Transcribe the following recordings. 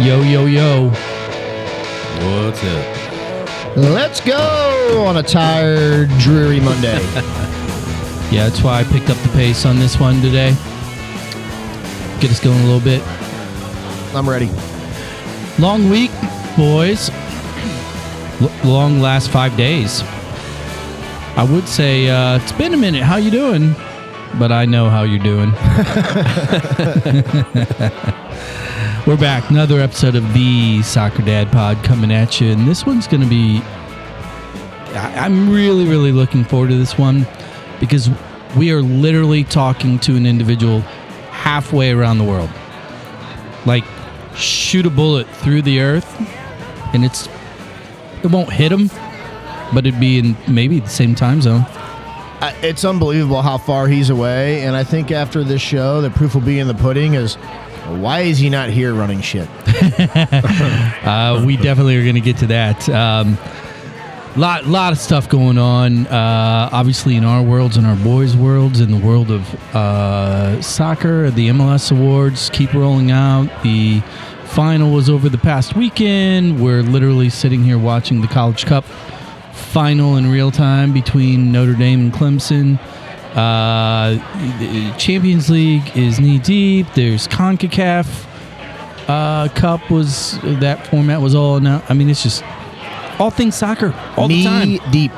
Yo, yo, yo. What's up? Let's go on a tired, dreary Monday. Yeah, that's why I picked up the pace on this one today. Get us going a little bit. I'm ready. Long week, boys. Long last 5 days. I would say it's been a minute. How you doing? But I know how you're doing. We're back. Another episode of the Soccer Dad Pod coming at you. And this one's going to be... I'm really looking forward to this one because we are literally talking to an individual halfway around the world. Like, shoot a bullet through the earth, and it won't hit him, but it'd be in maybe the same time zone. It's unbelievable how far he's away, and I think after this show, the proof will be in the pudding is why is he not here running shit? We definitely are going to get to that. Lot of stuff going on, obviously in our worlds, in our boys' worlds, in the world of soccer. The MLS awards keep rolling out. The final was over the past weekend. We're literally sitting here watching the College Cup final in real time between Notre Dame and Clemson. The Champions League is knee deep. There's CONCACAF Cup that format was all now. I mean, it's just all things soccer all the time. Knee deep.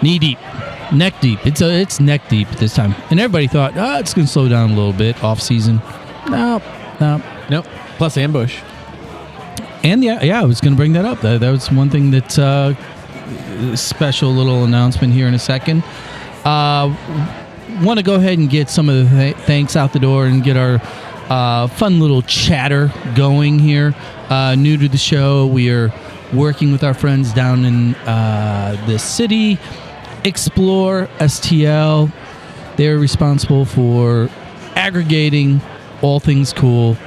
Knee deep. Neck deep. It's neck deep this time. And everybody thought, it's going to slow down a little bit off season. Nope. Plus ambush. And yeah, I was going to bring that up. That was one thing that special little announcement here in a second. Want to go ahead and get some of the thanks out the door and get our fun little chatter going here. New to the show, we are working with our friends down in the city, Explore STL. They're responsible for aggregating all things cool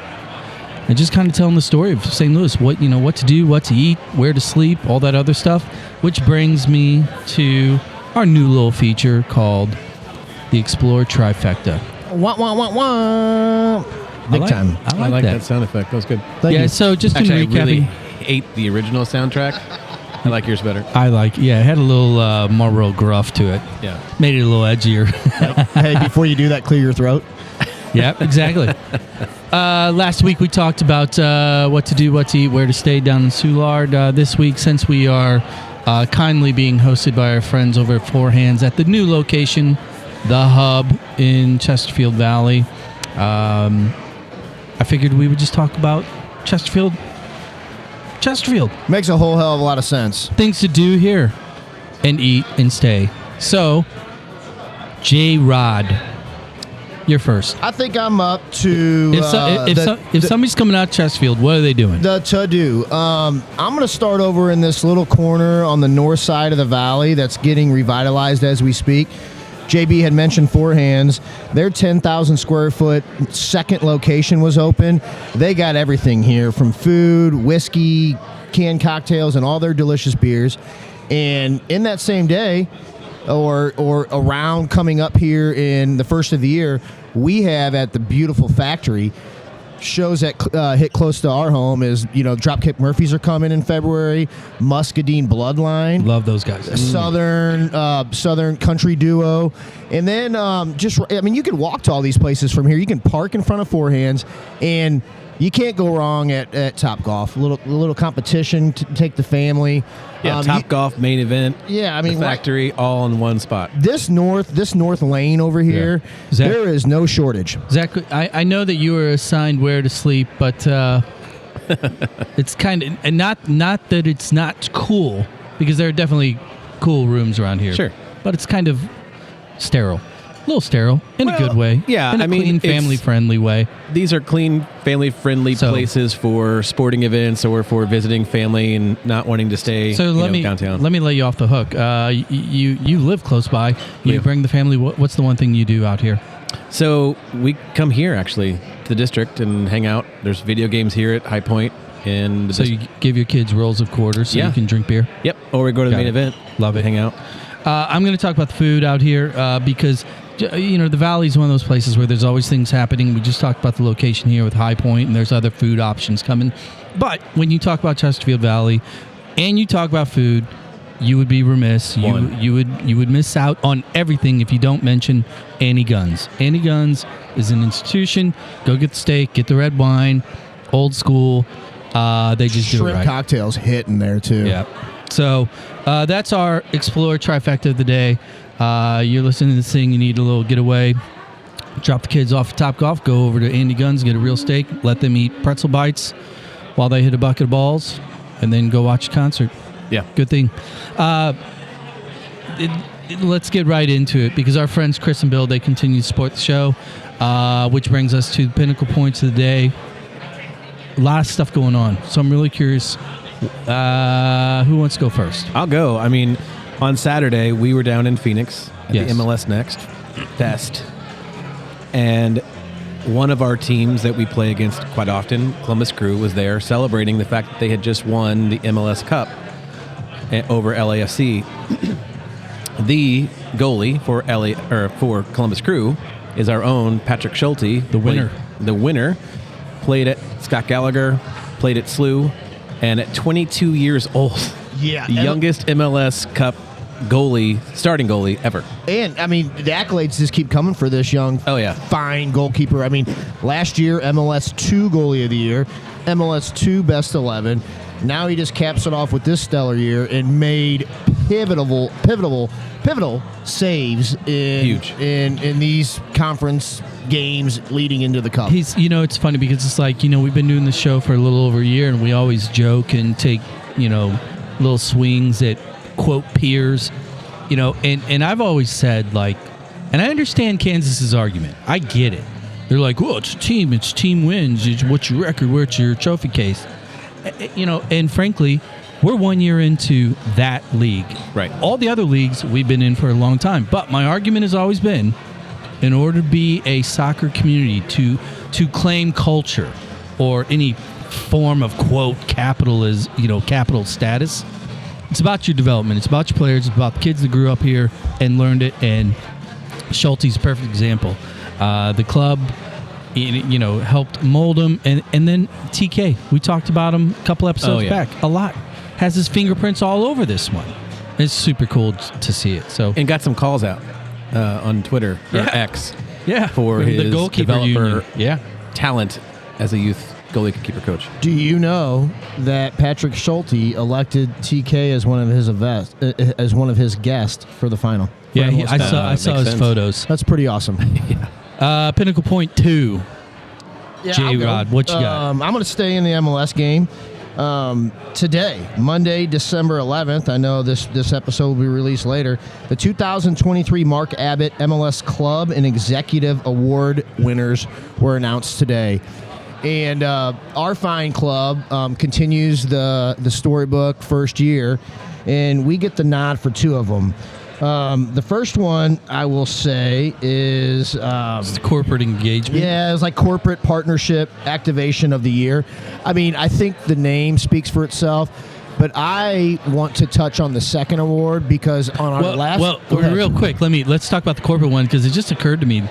and just kind of telling the story of St. Louis, what to do, what to eat, where to sleep, all that other stuff, which brings me to our new little feature called the Explore Trifecta. Wah, wah, wah, wah. Big time. I like that sound effect. That was good. Thank you. So just Actually, in recapping, I really hate the original soundtrack. I like yours better. it had a little Marlboro gruff to it. Yeah. Made it a little edgier. Hey, before you do that, clear your throat. Yep, exactly. Last week we talked about what to do, what to eat, where to stay down in Soulard. This week, since we are kindly being hosted by our friends over at Four Hands at the new location, the Hub in Chesterfield Valley, I figured we would just talk about Chesterfield. Makes a whole hell of a lot of sense. Things to do here and eat and stay. So, J-Rod, you're first. I think I'm up to If somebody's coming out of Chesterfield, what are they doing? the to-do. I'm going to start over in this little corner on the north side of the valley that's getting revitalized as we speak. JB had mentioned Four Hands. Their 10,000 square foot second location was open. They got everything here from food, whiskey, canned cocktails, and all their delicious beers. And in that same day, or around coming up here in the first of the year, we have at the beautiful factory shows that hit close to our home is, Dropkick Murphys are coming in February, Muscadine Bloodline. Love those guys. Southern country duo. And then you can walk to all these places from here. You can park in front of Four Hands, and you can't go wrong at Topgolf. A little competition to take the family. Yeah, Topgolf, main event. Yeah, I mean, the factory, all in one spot. This north lane over here, there is no shortage. Zach, I know that you were assigned where to sleep, but it's kind of, and not that it's not cool, because there are definitely cool rooms around here. Sure, but it's kind of sterile. A little sterile in a good way. Yeah, in a clean, family-friendly way. These are clean, family-friendly places for sporting events or for visiting family and not wanting to stay downtown. Let me let you off the hook. You live close by. You bring the family. What's the one thing you do out here? So we come here, actually, to the district and hang out. There's video games here at High Point. So you give your kids rolls of quarters so you can drink beer? Yep. Or we go to the main event. Love it. Hang out. I'm going to talk about the food out here because the Valley is one of those places where there's always things happening. We just talked about the location here with High Point, and there's other food options coming. But when you talk about Chesterfield Valley and you talk about food, you would be remiss. You would miss out on everything if you don't mention Annie Gunn's. Annie Gunn's is an institution. Go get the steak, get the red wine, old school. They just do it right. Shrimp cocktails hitting there too. Yeah. So that's our Explore Trifecta of the day. You're listening to this thing, you need a little getaway. Drop the kids off at Topgolf, go over to Andy Gunn's, get a real steak, let them eat pretzel bites while they hit a bucket of balls, and then go watch a concert. Yeah. Good thing. Let's get right into it, because our friends Chris and Bill, they continue to support the show, which brings us to the pinnacle points of the day. A lot of stuff going on, so I'm really curious. Who wants to go first? I'll go. I mean, on Saturday, we were down in Phoenix at the MLS Next Fest. And one of our teams that we play against quite often, Columbus Crew, was there celebrating the fact that they had just won the MLS Cup over LAFC. The goalie for Columbus Crew is our own Patrick Schulte. The winner. The winner. Played at Scott Gallagher, played at SLU, and at 22 years old, the youngest MLS Cup starting goalie ever. And, I mean, the accolades just keep coming for this young, fine goalkeeper. I mean, last year, MLS 2 Goalie of the Year, MLS 2 Best 11. Now he just caps it off with this stellar year and made pivotal saves in these conference games leading into the Cup. It's funny because it's like, we've been doing this show for a little over a year, and we always joke and take, little swings at quote peers, and I've always said, like, and I understand Kansas's argument. I get it. They're like, well, it's team wins. What's your record? What's your trophy case? And frankly, we're 1 year into that league. Right. All the other leagues we've been in for a long time. But my argument has always been, in order to be a soccer community, to claim culture or any form of quote capital status, it's about your development. It's about your players. It's about the kids that grew up here and learned it. And Schulte's a perfect example. The club, helped mold him. And then TK, we talked about him a couple episodes back. A lot. Has his fingerprints all over this one. It's super cool to see it. So, and got some calls out on Twitter or X. Yeah, for his the goalkeeper developer talent as a youth goalkeeper coach. Do you know that Patrick Schulte elected TK as one of his guests for the final? Yeah, I saw his photos. That's pretty awesome. Pinnacle Point 2. J-Rod, what you got? I'm going to stay in the MLS game. Today, Monday, December 11th, I know this episode will be released later, the 2023 Mark Abbott MLS Club and Executive Award winners were announced today. And our fine club continues the storybook first year, and we get the nod for 2 of them. The first one, I will say, is... it's the corporate engagement. Yeah, it was like corporate partnership activation of the year. I mean, I think the name speaks for itself, but I want to touch on the second award because on our last... Well, real quick, let's talk about the corporate one, because it just occurred to me,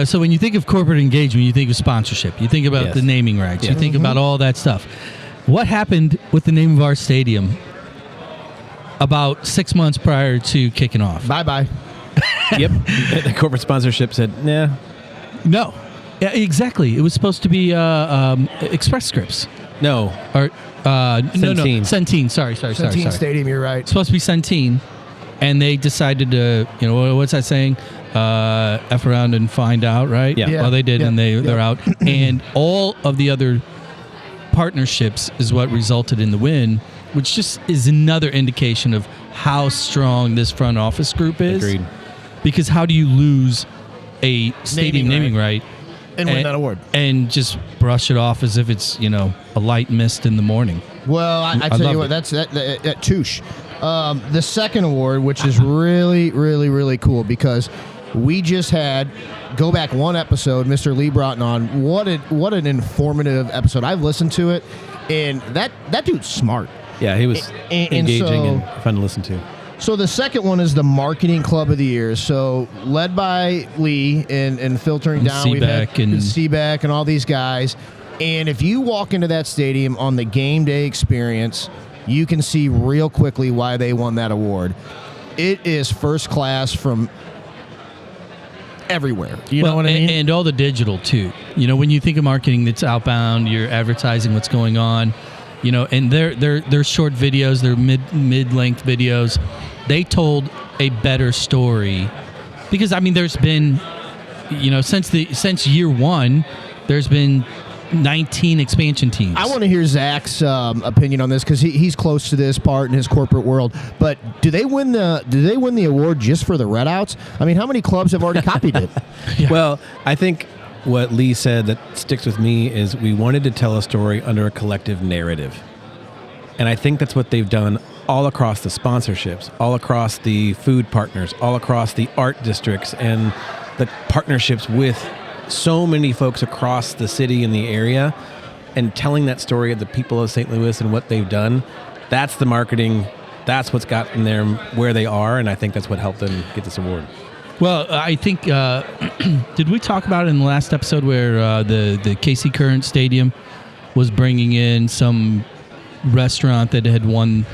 so when you think of corporate engagement, you think of sponsorship. You think about the naming rights. You think about all that stuff. What happened with the name of our stadium about 6 months prior to kicking off? Bye-bye. Yep. The corporate sponsorship said, nah. No. Yeah, exactly. It was supposed to be Express Scripts. No. Or Centene. Centene. Sorry. Centene Stadium, you're right. It's supposed to be Centene, and they decided to, what's that saying? F around and find out, right? Yeah. Well, they did, and they're out. And all of the other partnerships is what resulted in the win, which just is another indication of how strong this front office group is. Agreed. Because how do you lose a stadium naming right and win that award and just brush it off as if it's a light mist in the morning? Well, I tell you what, that's that touche. The second award, which is really, really, really cool, because we just had go back one episode, Mr. Lee brought on. What an informative episode! I've listened to it, and that dude's smart. Yeah, he was engaging and fun to listen to. So the second one is the Marketing Club of the Year. So led by Lee and filtering And down, we've had Seaback and all these guys. And if you walk into that stadium on the game day experience, you can see real quickly why they won that award. It is first class from everywhere. You know what I mean? And all the digital too. You know, when you think of marketing that's outbound, you're advertising what's going on. You know, and they're short videos, they're mid-length videos. They told a better story because I mean, there's been, you know, since year one, there's been 19 expansion teams. I want to hear Zach's opinion on this because he's close to this part in his corporate world. But do they win the award just for the Red Outs? I mean, how many clubs have already copied it? Yeah. Well, I think what Lee said that sticks with me is we wanted to tell a story under a collective narrative. And I think that's what they've done all across the sponsorships, all across the food partners, all across the art districts and the partnerships with so many folks across the city and the area, and telling that story of the people of St. Louis and what they've done. That's the marketing. That's what's gotten them where they are, and I think that's what helped them get this award. Well, I think, did we talk about it in the last episode where the Casey Current Stadium was bringing in some restaurant that had won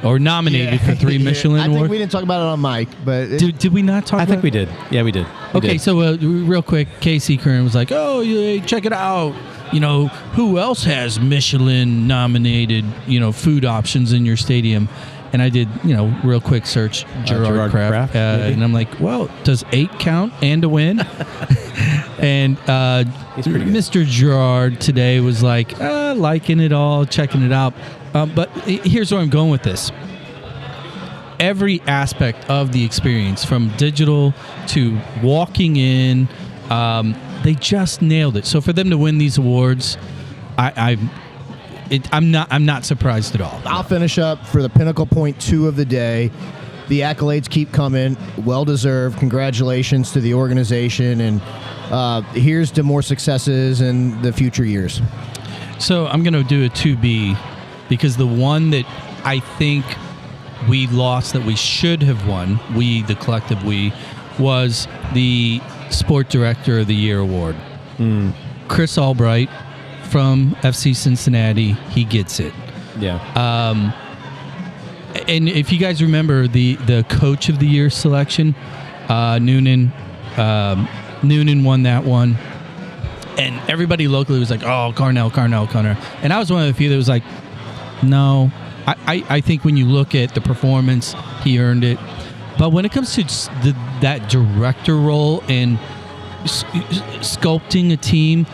or nominated for 3 Michelin awards? I think we didn't talk about it on mic, but... Did we not talk about it? I think we did. Yeah, we did. Okay, so real quick, Casey Curran was like, oh, yeah, check it out. You know, who else has Michelin nominated, you know, food options in your stadium? And I did, you know, real quick search Gerard Kraft. And I'm like, well, does 8 count and a win? And Mr. Gerard today was like, liking it all, checking it out. But here's where I'm going with this. Every aspect of the experience, from digital to walking in, they just nailed it. So for them to win these awards, I'm not surprised at all. I'll finish up for the pinnacle point 2 of the day. The accolades keep coming. Well deserved. Congratulations to the organization, and here's to more successes in the future years. So I'm going to do a 2B because the one that I think we lost that we should have won, we, the collective we, was the Sport Director of the Year award. Chris Albright from FC Cincinnati, he gets it. Yeah. And if you guys remember the Coach of the Year selection, Noonan won that one. And everybody locally was like, oh, Carnell. And I was one of the few that was like, no. I think when you look at the performance, he earned it. But when it comes to that director role and sculpting a team,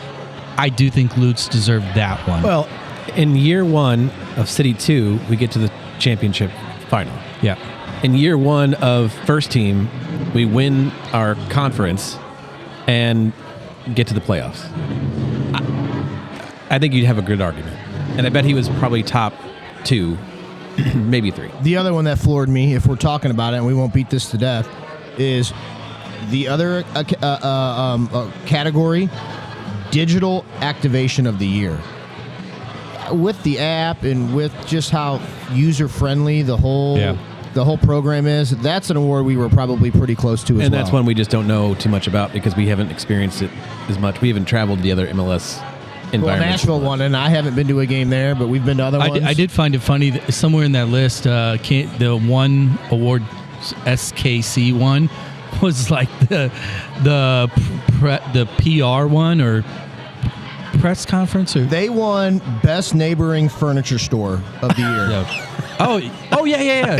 I do think Lutz deserved that one. Well, in year 1 of City 2, we get to the championship final. Yeah. In year 1 of first team, we win our conference and get to the playoffs. I think you'd have a good argument. And I bet he was probably top 2, maybe 3. The other one that floored me, if we're talking about it, and we won't beat this to death, is the other category, Digital Activation of the Year. With the app and with just how user-friendly the whole program is, that's an award we were probably pretty close to as well. And that's one we just don't know too much about because we haven't experienced it as much. We haven't traveled to the other MLS environments. Well, Nashville won, and I haven't been to a game there, but we've been to other ones. I did find it funny that somewhere in that list, the one award SKC one was like the PR one or press conference, or they won Best Neighboring Furniture Store of the Year. Yeah. Oh yeah.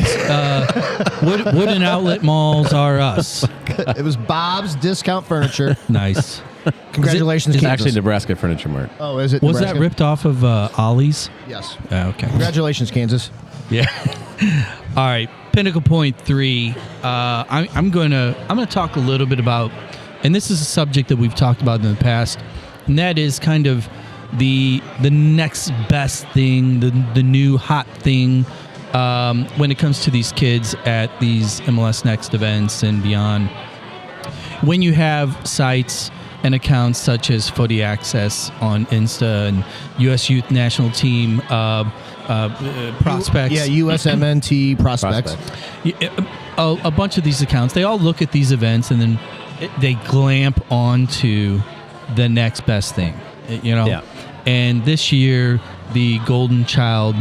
Wooden outlet malls are us. It was Bob's Discount Furniture. Nice. Congratulations, It's Kansas. actually Nebraska Furniture Mart. Oh, is it? Was Nebraska? that ripped off of Ollie's? Yes. Okay. Congratulations, Kansas. Yeah. All right. Pinnacle point 3. I'm gonna talk a little bit about, and this is a subject that we've talked about in the past, and that is kind of the next best thing, the new hot thing when it comes to these kids at these MLS Next events and beyond. When you have sites and accounts such as Footy Access on Insta and U.S. Youth National Team prospects. Yeah, USMNT prospects. A bunch of these accounts, they all look at these events and then they glamp onto the next best thing, Yeah. And this year, the Golden Child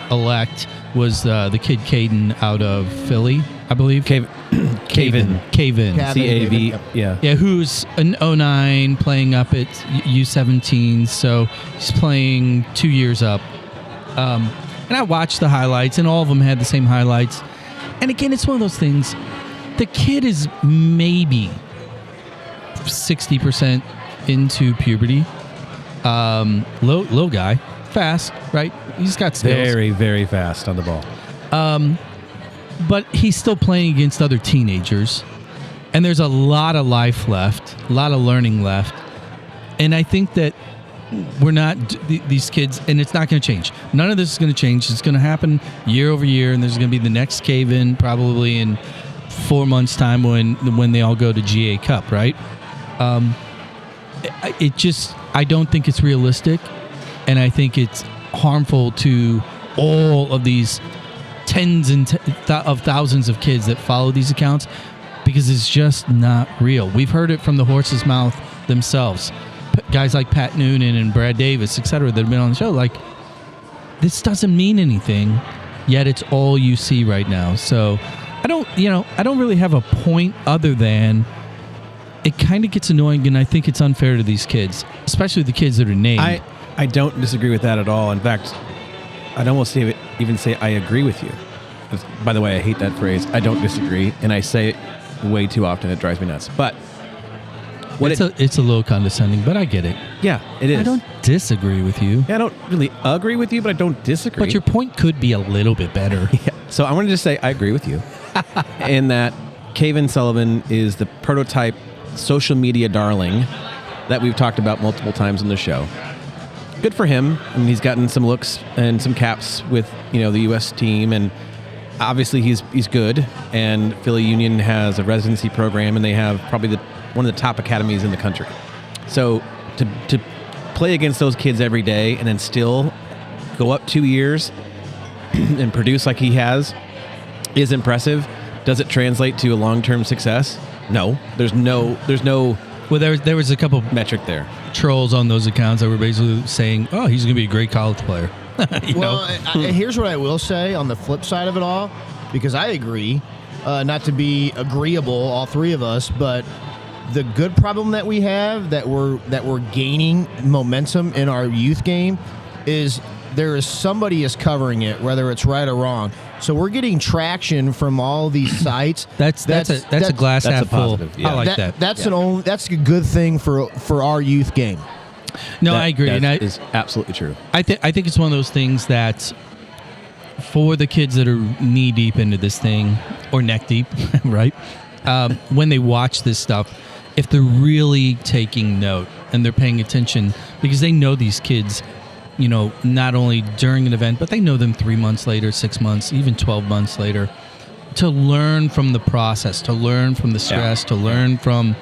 elect was the kid Caden out of Philly, I believe. Caven. CAV. Yeah. Yeah, who's an 09 playing up at U17, so he's playing 2 years up. And I watched the highlights, and all of them had the same highlights. And again, it's one of those things. The kid is maybe 60% into puberty. Low guy, fast, right? He's got skills. Very, very fast on the ball. But he's still playing against other teenagers, and there's a lot of life left, a lot of learning left. And I think that we're not these kids, and it's not going to change. None of this is going to change. It's going to happen year over year, and there's going to be the next cave-in probably in 4 months' time when they all go to GA Cup, right? I don't think it's realistic, and I think it's harmful to all of these tens of thousands of kids that follow these accounts, because it's just not real. We've heard it from the horse's mouth themselves. Guys like Pat Noonan and Brad Davis, etc., that have been on the show, like, this doesn't mean anything, yet it's all you see right now. So I don't really have a point other than it kind of gets annoying, and I think it's unfair to these kids, especially the kids that are named. I don't disagree with that at all. In fact, I'd almost even say I agree with you. By the way, I hate that phrase. I don't disagree, and I say it way too often. It drives me nuts. But it's a little condescending, but I get it. Yeah, it is. I don't disagree with you. Yeah, I don't really agree with you, but I don't disagree. But your point could be a little bit better. Yeah. So I wanted to say I agree with you in that Caven Sullivan is the prototype social media darling that we've talked about multiple times on the show. Good for him. I mean, he's gotten some looks and some caps with the U.S. team, and obviously he's good. And Philly Union has a residency program, and they have probably one of the top academies in the country. So to play against those kids every day and then still go up 2 years and produce like he has is impressive. Does it translate to a long-term success? No. There's no. Well, there was a couple metric there. Trolls on those accounts that were basically saying, "Oh, he's going to be a great college player." Here's what I will say on the flip side of it all, because I agree, not to be agreeable, all three of us, but the good problem that we have that we're gaining momentum in our youth game is somebody is covering it, whether it's right or wrong. So we're getting traction from all these sites. That's a glass half full. Yeah. I like that. That's a good thing for our youth game. No, I agree. That is absolutely true. I think it's one of those things that for the kids that are knee deep into this thing or neck deep, right? When they watch this stuff, if they're really taking note and they're paying attention, because they know these kids, not only during an event, but they know them 3 months later, 6 months, even 12 months later, to learn from the process, to learn from the stress, to learn from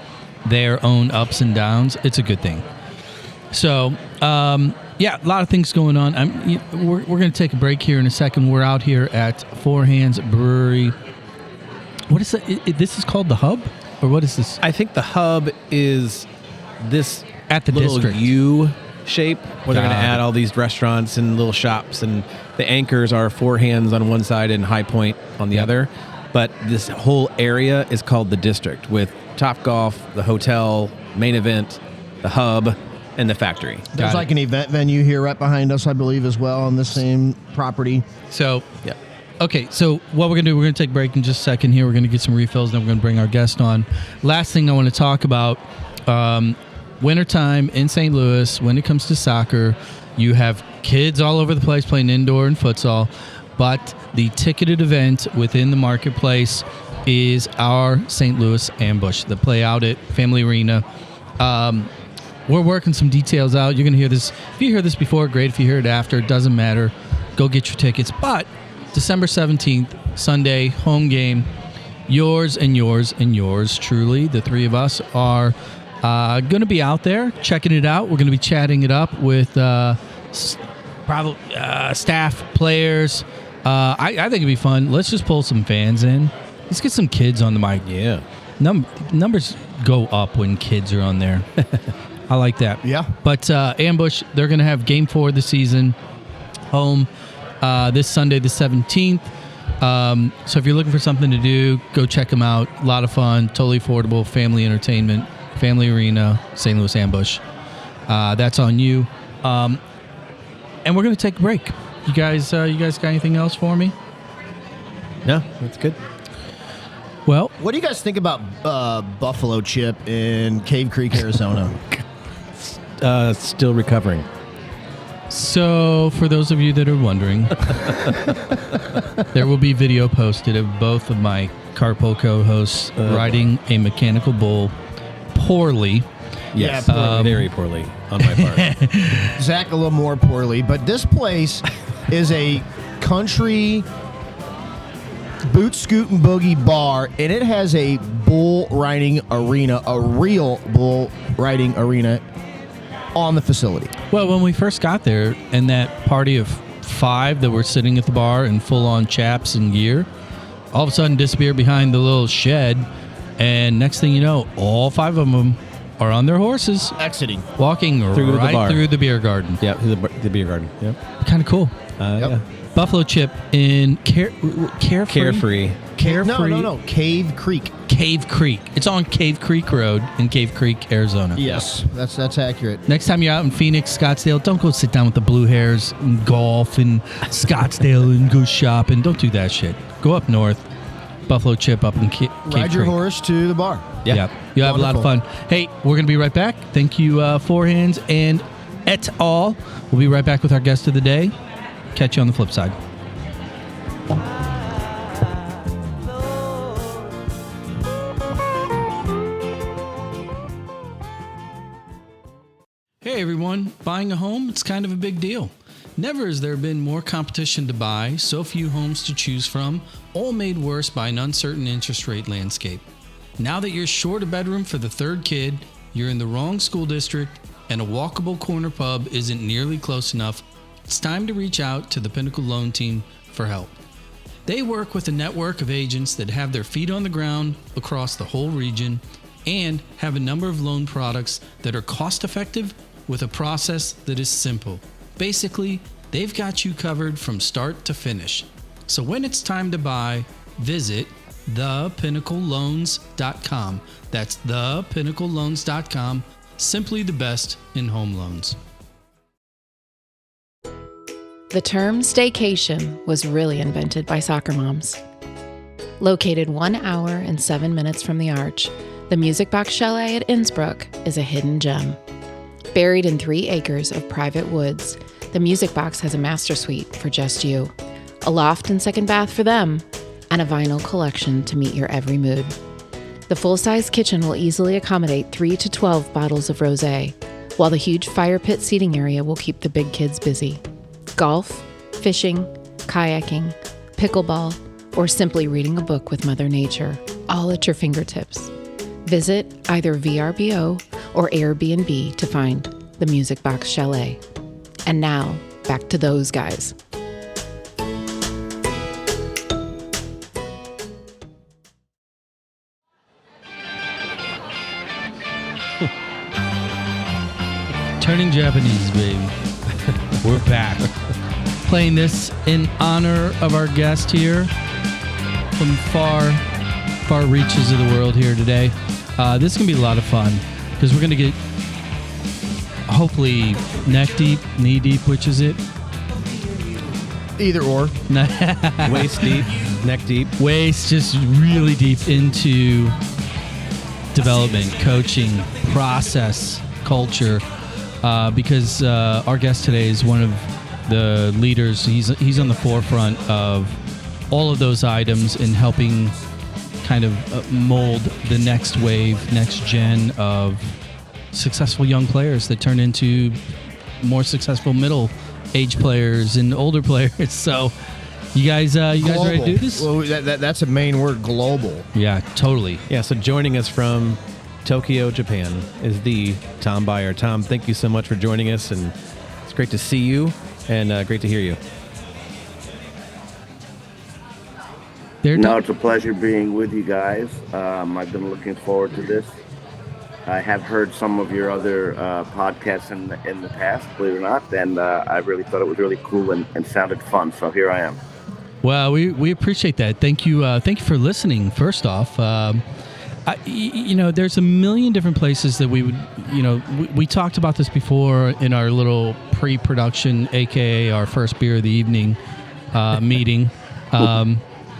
their own ups and downs. It's a good thing. So, a lot of things going on. We're going to take a break here in a second. We're out here at Four Hands Brewery. What is that? This is called the Hub? Or what is this? I think the Hub is this at the little district U shape where they're going to add all these restaurants and little shops, and the anchors are Four Hands on one side and High Point on the other. But this whole area is called the District, with Topgolf, the hotel, main event, the Hub, and the factory. There's like an event venue here right behind us, I believe, as well on the same property. So, okay, so what we're going to do, we're going to take a break in just a second here. We're going to get some refills, then we're going to bring our guest on. Last thing I want to talk about, wintertime in St. Louis, when it comes to soccer, you have kids all over the place playing indoor and futsal, but the ticketed event within the marketplace is our St. Louis Ambush, the play out at Family Arena. We're working some details out. You're going to hear this. If you hear this before, great. If you hear it after, it doesn't matter. Go get your tickets. But December 17th, Sunday, home game, yours and yours and yours truly. The three of us are going to be out there checking it out. We're going to be chatting it up with probably staff, players. I think it'd be fun. Let's just pull some fans in. Let's get some kids on the mic. Yeah. Numbers go up when kids are on there. I like that. Yeah. But Ambush, they're going to have game 4 of the season home this Sunday, the 17th. So if you're looking for something to do, go check them out. A lot of fun, totally affordable, family entertainment, family arena, St. Louis Ambush. That's on you. And we're going to take a break. You guys got anything else for me? No, that's good. Well, What do you guys think about Buffalo Chip in Cave Creek, Arizona? Still recovering. so for those of you that are wondering, there will be video posted of both of my carpool co-hosts riding a mechanical bull poorly. Yes, Yeah, poorly. very poorly on my part. Zach a little more poorly, but this place is a country boot scoot and boogie bar, and it has a bull riding arena, a real bull riding arena on the facility. Well, when we first got there, and that party of 5 that were sitting at the bar in full-on chaps and gear, all of a sudden disappeared behind the little shed, and next thing you know, all 5 of them are on their horses, Exiting. walking Through the right bar. through the beer garden. Yeah, the beer garden. Yep. Kind of cool. Yeah. Buffalo Chip in Carefree. No. Cave Creek. Cave Creek. It's on Cave Creek Road in Cave Creek, Arizona. Yes, that's accurate. Next time you're out in Phoenix, Scottsdale, don't go sit down with the blue hairs and golf in Scottsdale and go shopping. Don't do that shit. Go up north. Buffalo Chip up in Cave Ride your Creek. horse to the bar. Yeah. You'll have a lot of fun. Hey, we're going to be right back. Thank you, Four Hands and et al. We'll be right back with our guest of the day. Catch you on the flip side. Hey everyone, buying a home, it's kind of a big deal. Never has there been more competition to buy, so few homes to choose from, all made worse by an uncertain interest rate landscape. Now that you're short a bedroom for the third kid, you're in the wrong school district, and a walkable corner pub isn't nearly close enough, it's time to reach out to the Pinnacle Loan Team for help. They work with a network of agents that have their feet on the ground across the whole region and have a number of loan products that are cost-effective with a process that is simple. Basically, they've got you covered from start to finish. So when it's time to buy, visit thepinnacleloans.com. That's thepinnacleloans.com. Simply the best in home loans. The term staycation was really invented by soccer moms. Located 1 hour and 7 minutes from the Arch, the Music Box Chalet at Innsbruck is a hidden gem. Buried in 3 acres of private woods, the Music Box has a master suite for just you, a loft and second bath for them, and a vinyl collection to meet your every mood. The full-size kitchen will easily accommodate 3 to 12 bottles of rosé, while the huge fire pit seating area will keep the big kids busy. Golf, fishing, kayaking, pickleball, or simply reading a book with Mother Nature, all at your fingertips. Visit either VRBO or Airbnb to find the Music Box Chalet. And now, back to those guys. Turning Japanese, baby. We're back. Playing this in honor of our guest here from far reaches of the world here today. This is going to be a lot of fun because we're going to get hopefully neck deep, knee deep, which is it? Either or. Waist deep, neck deep. Waist just really deep into development, coaching, process, culture. Because our guest today is one of the leaders. He's on the forefront of all of those items in helping kind of mold the next wave, next gen of successful young players that turn into more successful middle age players and older players. So You guys ready to do this? Well, that's a main word, global. Yeah, totally. Yeah, so joining us from Tokyo, Japan is the Tom Byer. Tom, thank you so much for joining us, and it's great to see you and great to hear you. No, it's a pleasure being with you guys. I've been looking forward to this. I have heard some of your other podcasts in the past, believe it or not, and I really thought it was really cool and sounded fun. So here I am. Well, we appreciate that. Thank you for listening. First off, there's a million different places that we would, we talked about this before in our little pre-production, aka our first beer of the evening meeting,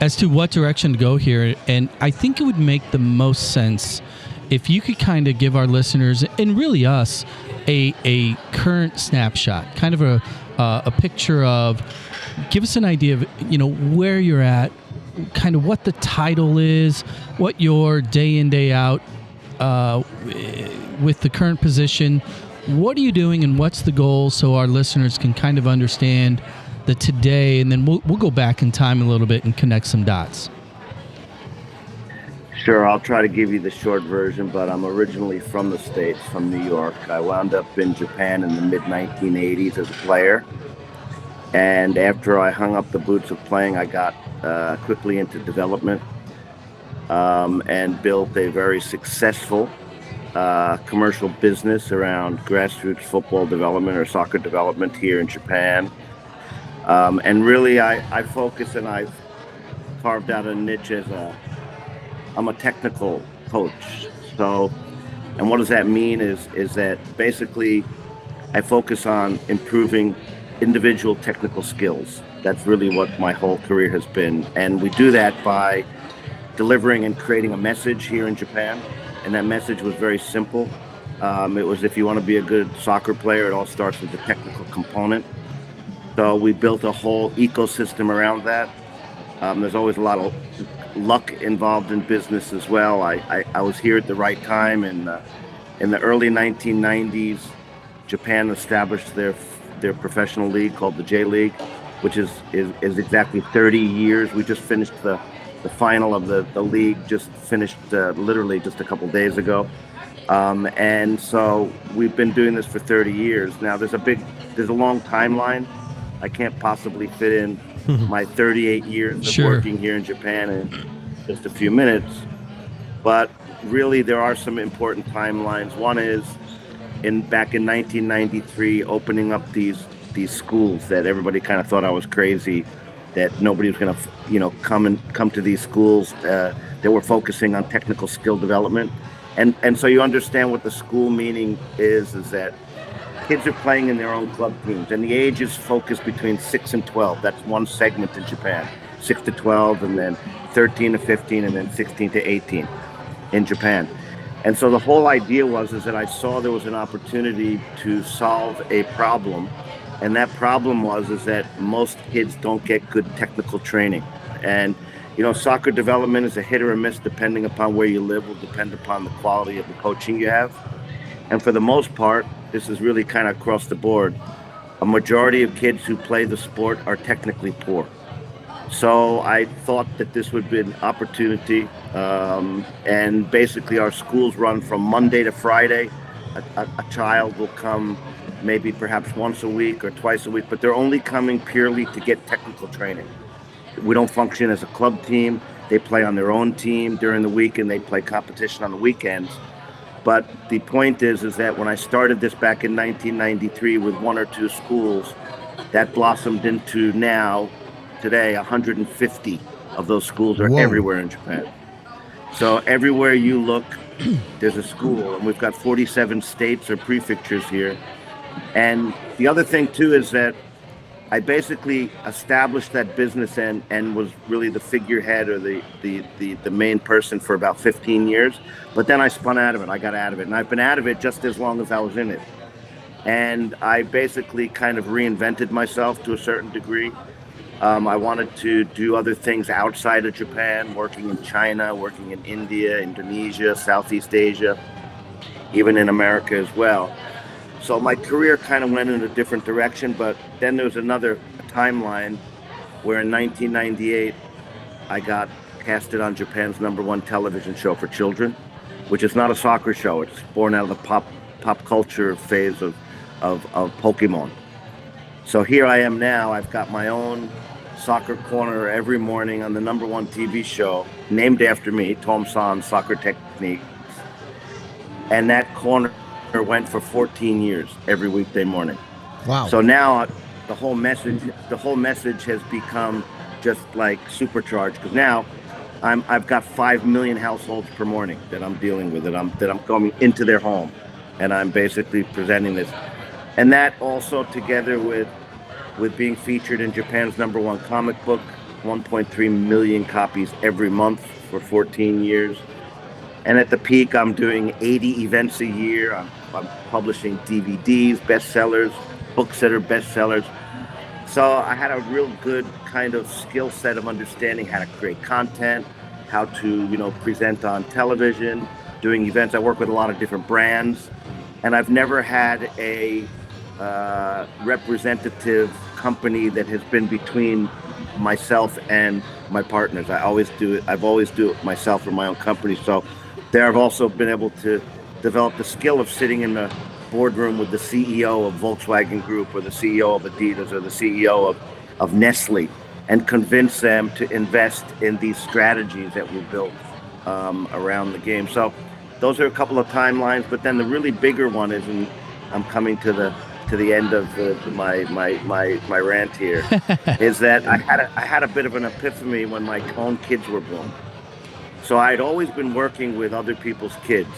as to what direction to go here. And I think it would make the most sense if you could kind of give our listeners and really us a current snapshot, kind of a picture of. Give us an idea of, where you're at, kind of what the title is, what your day in, day out with the current position. What are you doing and what's the goal so our listeners can kind of understand the today, and then we'll go back in time a little bit and connect some dots. Sure, I'll try to give you the short version, but I'm originally from the States, from New York. I wound up in Japan in the mid-1980s as a player. And after I hung up the boots of playing, I got quickly into development and built a very successful commercial business around grassroots football development or soccer development here in Japan. And really, I focus and I've carved out a niche as I'm a technical coach. So, and what does that mean is that basically I focus on improving individual technical skills. That's really what my whole career has been. And we do that by delivering and creating a message here in Japan. And that message was very simple. It was, if you want to be a good soccer player, it all starts with the technical component. So we built a whole ecosystem around that. There's always a lot of luck involved in business as well. I was here at the right time. In the early 1990s, Japan established their professional league called the J League, which is exactly 30 years. We just finished the final of the league, just finished literally just a couple days ago. And so we've been doing this for 30 years. Now there's a long timeline. I can't possibly fit in my 38 years of working here in Japan in just a few minutes. But really there are some important timelines. One is back in 1993, opening up these schools that everybody kind of thought I was crazy, that nobody was going to come to these schools that were focusing on technical skill development, and so you understand what the school meaning is that kids are playing in their own club teams, and the age is focused between 6 and 12. That's one segment in Japan, 6 to 12, and then 13 to 15, and then 16 to 18 in Japan. And so the whole idea was that I saw there was an opportunity to solve a problem, and that problem was that most kids don't get good technical training. And soccer development is a hit or a miss depending upon where you live, will depend upon the quality of the coaching you have. And for the most part, this is really kind of across the board. A majority of kids who play the sport are technically poor. So I thought that this would be an opportunity, and basically our schools run from Monday to Friday. A child will come maybe perhaps once a week or twice a week, but they're only coming purely to get technical training. We don't function as a club team. They play on their own team during the week and they play competition on the weekends. But the point is that when I started this back in 1993 with one or two schools, that blossomed into today, 150 of those schools are everywhere in Japan. So everywhere you look, there's a school, and we've got 47 states or prefectures here. And the other thing too is that I basically established that business and was really the figurehead or the main person for about 15 years. But then I spun out of it. I got out of it, and I've been out of it just as long as I was in it. And I basically kind of reinvented myself to a certain degree. I wanted to do other things outside of Japan, working in China, working in India, Indonesia, Southeast Asia, even in America as well. So my career kind of went in a different direction, but then there was another timeline where in 1998 I got casted on Japan's #1 television show for children, which is not a soccer show. It's born out of the pop culture phase of Pokemon. So here I am now. I've got my own soccer corner every morning on the #1 TV show, named after me, Tom-san Soccer Techniques. And that corner went for 14 years every weekday morning. Wow. So now the whole message has become just like supercharged, because now I've got 5 million households per morning that I'm dealing with, that I'm going into their home, and I'm basically presenting this. And that also, together with being featured in Japan's #1 comic book, 1.3 million copies every month for 14 years. And at the peak, I'm doing 80 events a year. I'm publishing DVDs, bestsellers, books that are bestsellers. So I had a real good kind of skill set of understanding how to create content, how to, present on television, doing events. I work with a lot of different brands, and I've never had a representative company that has been between myself and my partners. I've always do it myself or my own company. So there I've also been able to develop the skill of sitting in the boardroom with the CEO of Volkswagen Group, or the CEO of Adidas, or the CEO of Nestle, and convince them to invest in these strategies that we built around the game. So those are a couple of timelines, but then the really bigger one is, and I'm coming to the end of my rant here, is that I had a bit of an epiphany when my own kids were born. So I'd always been working with other people's kids,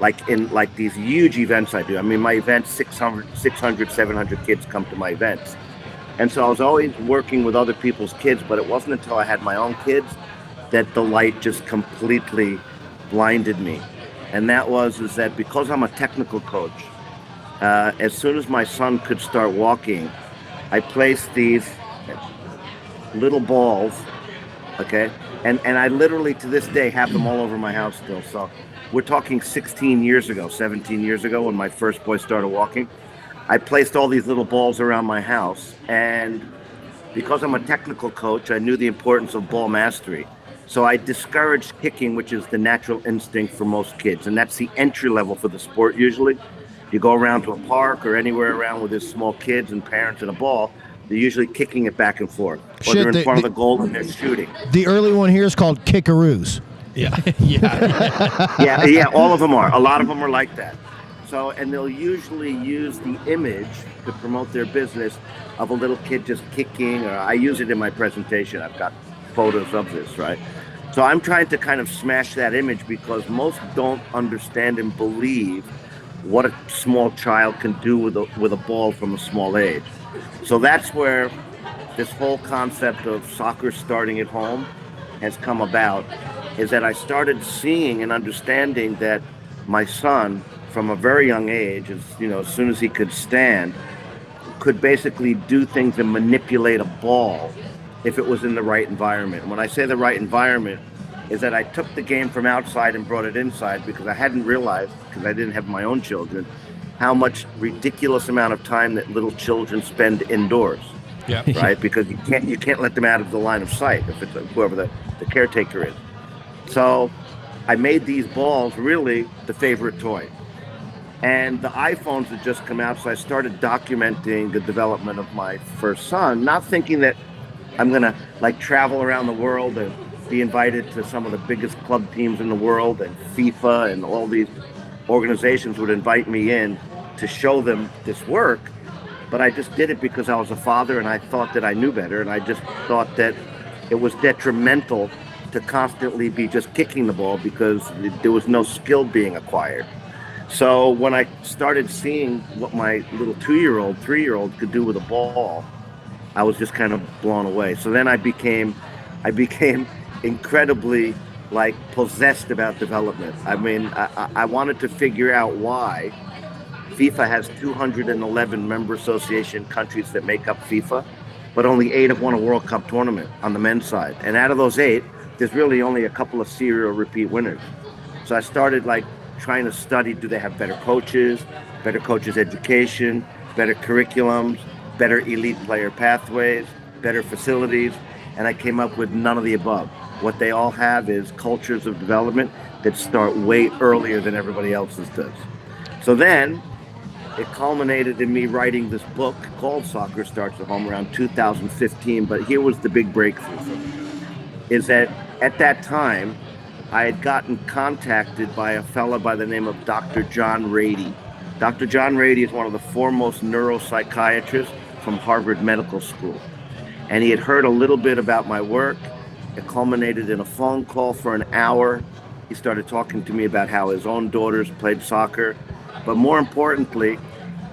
like in these huge events I do. I mean, my events, 600, 700 kids come to my events. And so I was always working with other people's kids, but it wasn't until I had my own kids that the light just completely blinded me. And that is that because I'm a technical coach, as soon as my son could start walking, I placed these little balls, okay? And I literally, to this day, have them all over my house still. So we're talking 16 years ago, 17 years ago, when my first boy started walking. I placed all these little balls around my house, and because I'm a technical coach, I knew the importance of ball mastery. So I discouraged kicking, which is the natural instinct for most kids, and that's the entry level for the sport usually. You go around to a park or anywhere around with these small kids and parents and a ball, they're usually kicking it back and forth. Or they're in front of the goal and they're shooting. The early one here is called kickaroos. Yeah. Yeah, all of them are. A lot of them are like that. So, and they'll usually use the image to promote their business of a little kid just kicking, or I use it in my presentation. I've got photos of this, right? So I'm trying to kind of smash that image, because most don't understand and believe what a small child can do with a ball from a small age. So that's where this whole concept of soccer starting at home has come about, is that I started seeing and understanding that my son, from a very young age, as soon as he could stand, could basically do things and manipulate a ball if it was in the right environment. When I say the right environment, is that I took the game from outside and brought it inside, because I hadn't realized, because I didn't have my own children, how much ridiculous amount of time that little children spend indoors. Yeah. Right? Because you can't let them out of the line of sight if it's whoever the caretaker is. So I made these balls really the favorite toy. And the iPhones had just come out, so I started documenting the development of my first son, not thinking that I'm gonna travel around the world and be invited to some of the biggest club teams in the world, and FIFA and all these organizations would invite me in to show them this work. But I just did it because I was a father, and I thought that I knew better, and I just thought that it was detrimental to constantly be just kicking the ball, because there was no skill being acquired. So when I started seeing what my little 2-year-old, 3-year-old could do with a ball, I was just kind of blown away. So then I became incredibly possessed about development. I mean, I wanted to figure out why FIFA has 211 member association countries that make up FIFA, but only 8 have won a World Cup tournament on the men's side. And out of those 8, there's really only a couple of serial repeat winners. So I started trying to study, do they have better coaches education, better curriculums, better elite player pathways, better facilities, and I came up with none of the above. What they all have is cultures of development that start way earlier than everybody else's does. So then it culminated in me writing this book called Soccer Starts at Home around 2015. But here was the big breakthrough for me, is that at that time, I had gotten contacted by a fella by the name of Dr. John Rady. Dr. John Rady is one of the foremost neuropsychiatrists from Harvard Medical School. And he had heard a little bit about my work. It culminated in a phone call for an hour. He started talking to me about how his own daughters played soccer. But more importantly,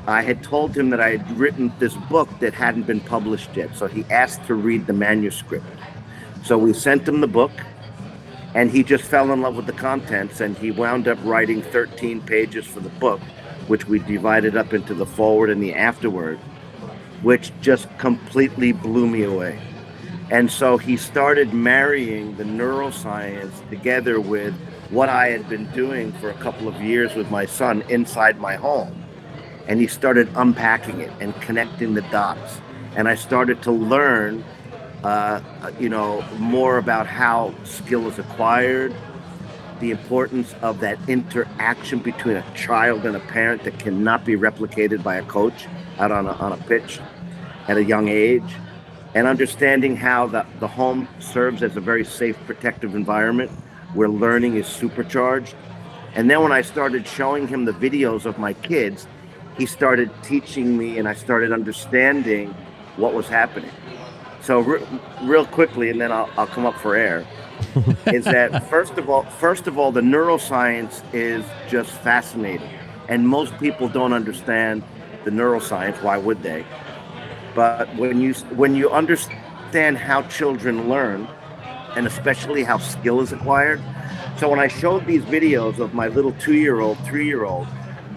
I had told him that I had written this book that hadn't been published yet. So he asked to read the manuscript. So we sent him the book, and he just fell in love with the contents, and he wound up writing 13 pages for the book, which we divided up into the forward and the afterword, which just completely blew me away. And so he started marrying the neuroscience together with what I had been doing for a couple of years with my son inside my home. And he started unpacking it and connecting the dots. And I started to learn, more about how skill is acquired, the importance of that interaction between a child and a parent that cannot be replicated by a coach out on a pitch at a young age, and understanding how the home serves as a very safe, protective environment where learning is supercharged. And then when I started showing him the videos of my kids, he started teaching me, and I started understanding what was happening. So real quickly, and then I'll come up for air, is that first of all, the neuroscience is just fascinating. And most people don't understand the neuroscience. Why would they? But when you understand how children learn, and especially how skill is acquired. So when I showed these videos of my little 2-year-old, 3-year-old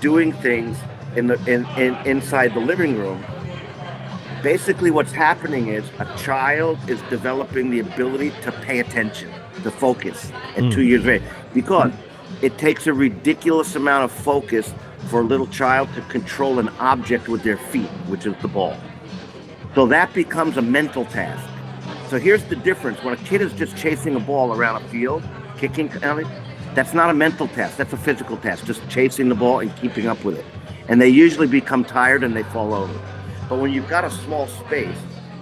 doing things inside the living room, basically what's happening is a child is developing the ability to pay attention, to focus at 2 years of age, because it takes a ridiculous amount of focus for a little child to control an object with their feet, which is the ball. So that becomes a mental task. So here's the difference. When a kid is just chasing a ball around a field, kicking, that's not a mental task. That's a physical task, just chasing the ball and keeping up with it. And they usually become tired and they fall over. But when you've got a small space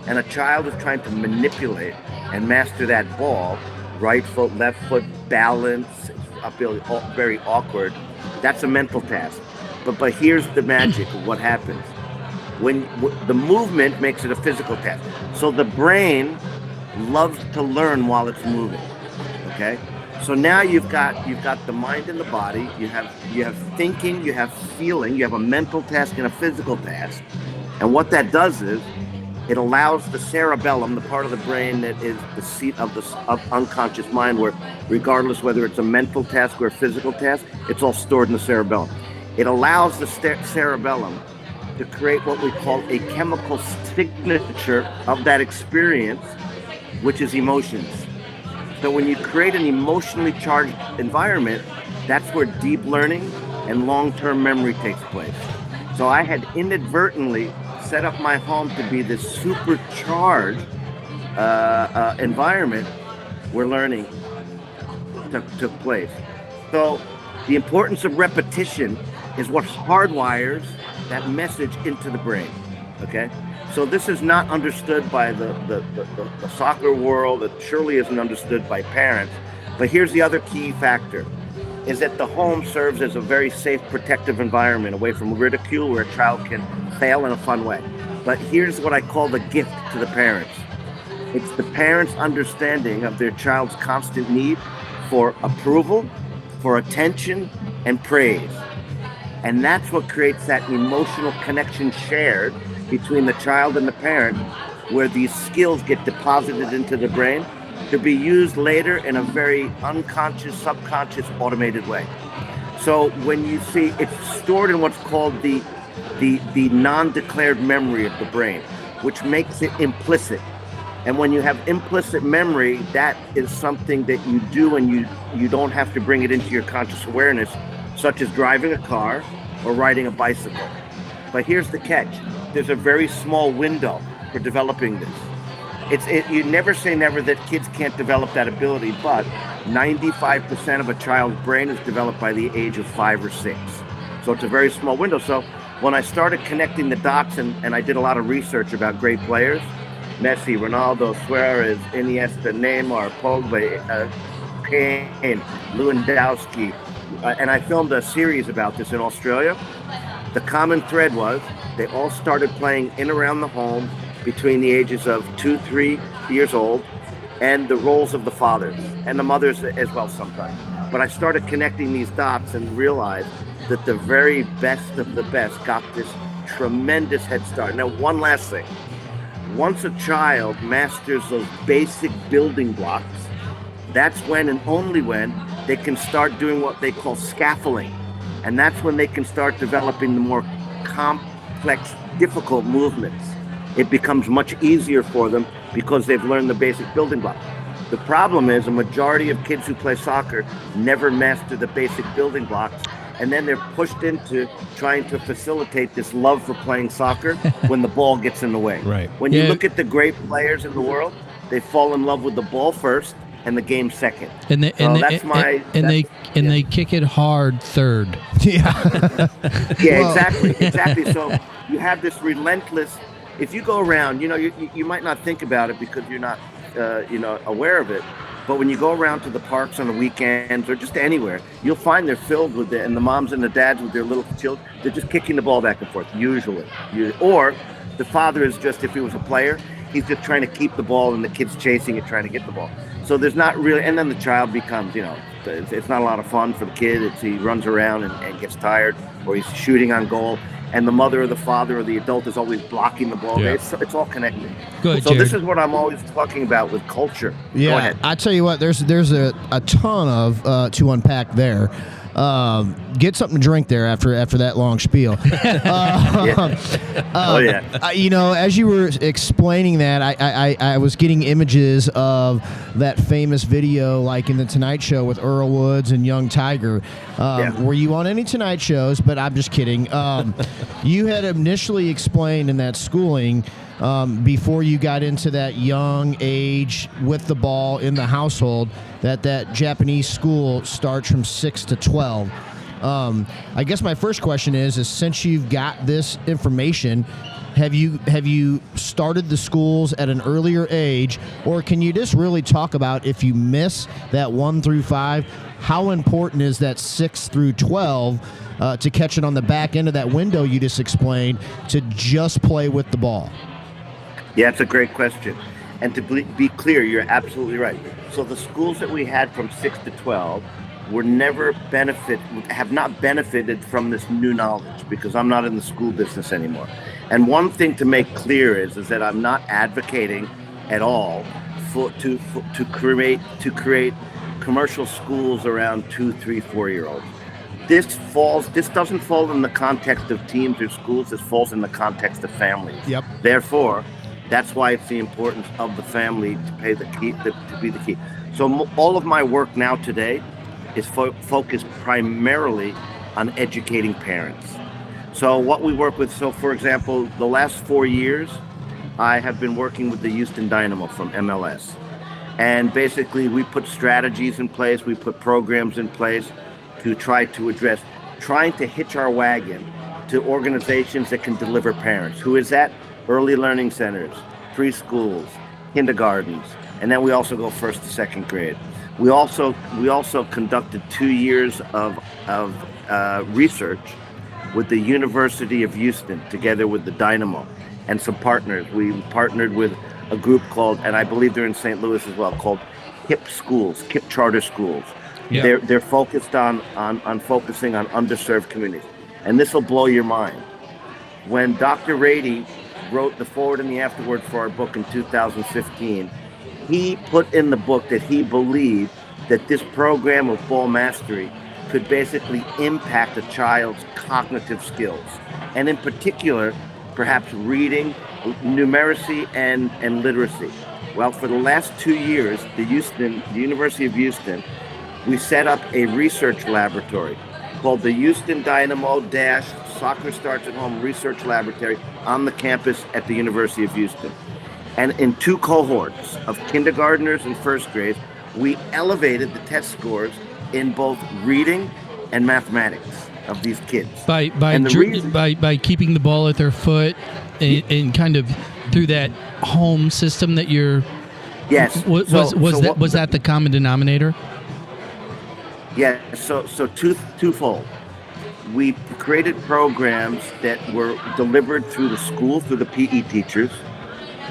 and a child is trying to manipulate and master that ball, right foot, left foot, balance, very awkward, that's a mental task. But here's the magic of what happens. When the movement makes it a physical task. So the brain loves to learn while it's moving. Okay? So now you've got the mind and the body, you have thinking, you have feeling, you have a mental task and a physical task. And what that does is it allows the cerebellum, the part of the brain that is the seat of unconscious mind, where regardless whether it's a mental task or a physical task, it's all stored in the cerebellum. It allows the cerebellum to create what we call a chemical signature of that experience, which is emotions. So when you create an emotionally charged environment, that's where deep learning and long-term memory takes place. So I had inadvertently set up my home to be this supercharged environment where learning took place. So the importance of repetition is what hardwires that message into the brain, okay? So this is not understood by the soccer world. It surely isn't understood by parents. But here's the other key factor, is that the home serves as a very safe, protective environment away from ridicule, where a child can fail in a fun way. But here's what I call the gift to the parents. It's the parents' understanding of their child's constant need for approval, for attention, and praise. And that's what creates that emotional connection shared between the child and the parent, where these skills get deposited into the brain to be used later in a very unconscious, subconscious, automated way. So when you see it's stored in what's called the non-declared memory of the brain, which makes it implicit. And when you have implicit memory, that is something that you do and you don't have to bring it into your conscious awareness, such as driving a car or riding a bicycle. But here's the catch. There's a very small window for developing this. You never say never that kids can't develop that ability, but 95% of a child's brain is developed by the age of 5 or 6. So it's a very small window. So when I started connecting the dots and I did a lot of research about great players, Messi, Ronaldo, Suarez, Iniesta, Neymar, Pogba, Kane, Lewandowski, and I filmed a series about this in Australia. The common thread was they all started playing in around the home between the ages of 2-3 years old, and the roles of the fathers and the mothers as well sometimes. But I started connecting these dots and realized that the very best of the best got this tremendous head start. Now, one last thing. Once a child masters those basic building blocks, that's when and only when they can start doing what they call scaffolding. And that's when they can start developing the more complex, difficult movements. It becomes much easier for them because they've learned the basic building blocks. The problem is a majority of kids who play soccer never master the basic building blocks, and then they're pushed into trying to facilitate this love for playing soccer when the ball gets in the way. Right. When you look at the great players in the world, they fall in love with the ball first and the game second. And they kick it hard third. Yeah. Yeah, exactly. So you have this relentless. If you go around, you might not think about it because you're not, aware of it. But when you go around to the parks on the weekends or just anywhere, you'll find they're filled with it, and the moms and the dads with their little children, they're just kicking the ball back and forth, usually. Or the father is just, if he was a player, he's just trying to keep the ball and the kid's chasing it, trying to get the ball. So there's not really, and then the child becomes, it's not a lot of fun for the kid. He runs around and gets tired, or he's shooting on goal. And the mother or the father or the adult is always blocking the ball. Yeah. It's all connected. Good, so Jared. This is what I'm always talking about with culture. Yeah, Go ahead. I tell you what, there's a ton of to unpack there. Get something to drink there after that long spiel. As you were explaining that, I was getting images of that famous video, like in the Tonight Show with Earl Woods and Young Tiger. Were you on any Tonight shows? But I'm just kidding. You had initially explained in that schooling, before you got into that young age with the ball in the household, that Japanese school starts from 6 to 12. I guess my first question is since you've got this information, have you started the schools at an earlier age, or can you just really talk about, if you miss that 1 through 5, how important is that 6 through 12 to catch it on the back end of that window you just explained, to just play with the ball? Yeah, it's a great question. And to be clear, you're absolutely right. So the schools that we had from 6 to 12 have not benefited from this new knowledge, because I'm not in the school business anymore. And one thing to make clear is that I'm not advocating at all to create commercial schools around 2, 3, 4-year-olds. This doesn't fall in the context of teams or schools. This falls in the context of families. Yep. Therefore, that's why it's the importance of the family to be the key. So all of my work now today is focused primarily on educating parents. So what we work with, for example, the last 4 years, I have been working with the Houston Dynamo from MLS. And basically we put strategies in place, we put programs in place to trying to hitch our wagon to organizations that can deliver parents. Who is that? Early learning centers, preschools, kindergartens, and then we also go 1st to 2nd grade. We also conducted 2 years of research with the University of Houston, together with the Dynamo and some partners. We partnered with a group called, and I believe they're in St. Louis as well, called KIP Charter Schools. Yeah. They're focused on focusing on underserved communities, and this will blow your mind. When Dr. Rady wrote the forward and the afterword for our book in 2015, he put in the book that he believed that this program of ball mastery could basically impact a child's cognitive skills, and in particular, perhaps reading, numeracy, and literacy. Well, for the last 2 years, the University of Houston, we set up a research laboratory called the Houston Dynamo Soccer Starts at Home Research Laboratory on the campus at the University of Houston. And in 2 cohorts of kindergartners and first grades, we elevated the test scores in both reading and mathematics of these kids. By keeping the ball at their foot and kind of through that home system that you're... Yes. Was that the common denominator? Yeah, so twofold. We created programs that were delivered through the school, through the PE teachers,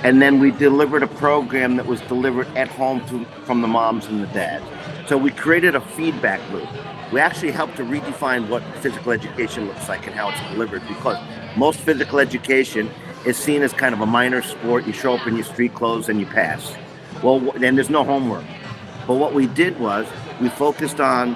and then we delivered a program that was delivered at home from the moms and the dads. So we created a feedback loop. We actually helped to redefine what physical education looks like and how it's delivered, because most physical education is seen as kind of a minor sport. You show up in your street clothes and you pass. Well, then there's no homework. But what we did was we focused on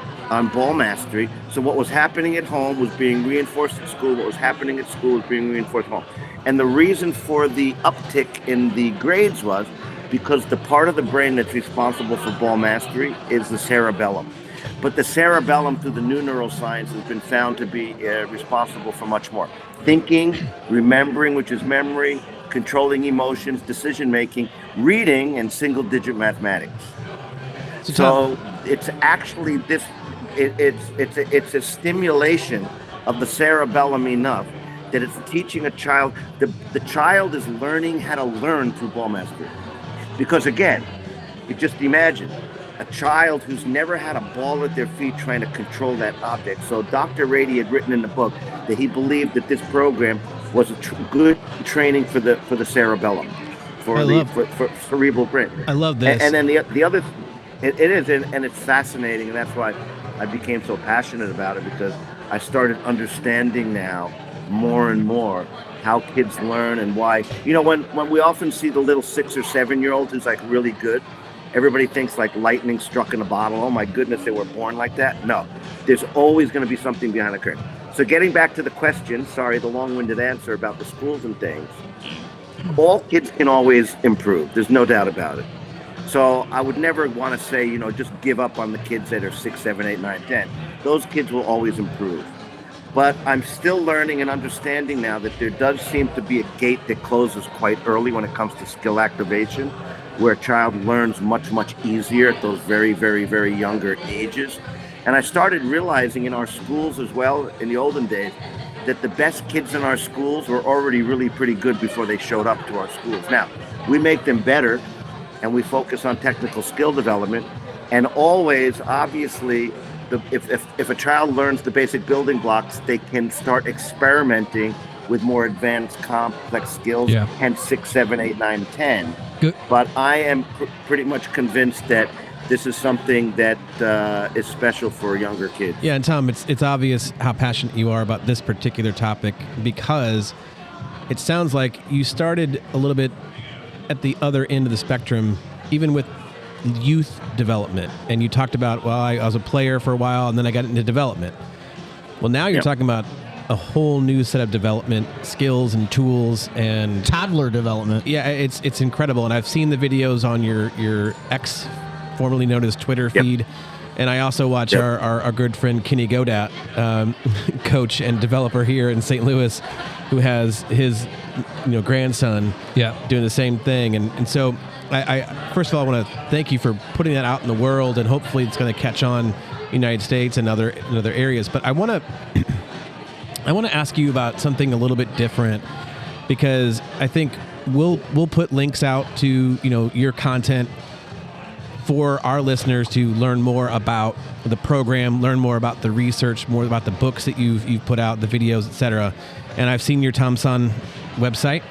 ball mastery. So what was happening at home was being reinforced at school. What was happening at school was being reinforced at home. And the reason for the uptick in the grades was because the part of the brain that's responsible for ball mastery is the cerebellum. But the cerebellum, through the new neuroscience, has been found to be responsible for much more. Thinking, remembering, which is memory, controlling emotions, decision-making, reading, and single-digit mathematics. So it's actually this. It's a stimulation of the cerebellum enough that it's teaching a child. The child is learning how to learn through ball mastery. Because again, you just imagine a child who's never had a ball at their feet trying to control that object. So Dr. Rady had written in the book that he believed that this program was a good training for the cerebellum, for cerebral brain. I love this. And then the other, it is, and it's fascinating, and that's why I became so passionate about it, because I started understanding now more and more how kids learn and why. You know, when we often see the little 6 or 7 year old who's like really good, everybody thinks like lightning struck in a bottle. Oh my goodness, they were born like that. No, there's always going to be something behind the curtain. So getting back to the question, sorry, the long-winded answer about the schools and things, all kids can always improve. There's no doubt about it. So I would never want to say, you know, just give up on the kids that are 6, 7, 8, 9, 10. Those kids will always improve. But I'm still learning and understanding now that there does seem to be a gate that closes quite early when it comes to skill activation, where a child learns much, much easier at those very, very, very younger ages. And I started realizing in our schools as well, in the olden days, that the best kids in our schools were already really pretty good before they showed up to our schools. Now, we make them better, and we focus on technical skill development, and always, obviously, if a child learns the basic building blocks, they can start experimenting with more advanced, complex skills, hence 6, 7, 8, 9, 10. Good. But I am pretty much convinced that this is something that is special for younger kids. Yeah, and Tom, it's obvious how passionate you are about this particular topic, because it sounds like you started a little bit at the other end of the spectrum, even with youth development. And you talked about, well, I was a player for a while, and then I got into development. Well, now you're talking about a whole new set of development skills and tools and toddler development. Yeah, it's incredible. And I've seen the videos on your X, formerly known as Twitter feed. And I also watch our good friend Kenny Godat, coach and developer here in St. Louis, who has his grandson doing the same thing. And so I first of all, I want to thank you for putting that out in the world, and hopefully it's going to catch on in the United States and other areas. But I want to ask you about something a little bit different, because I think we'll put links out to your content for our listeners to learn more about the program, learn more about the research, more about the books that you've put out, the videos, etc. And I've seen your Tomson website,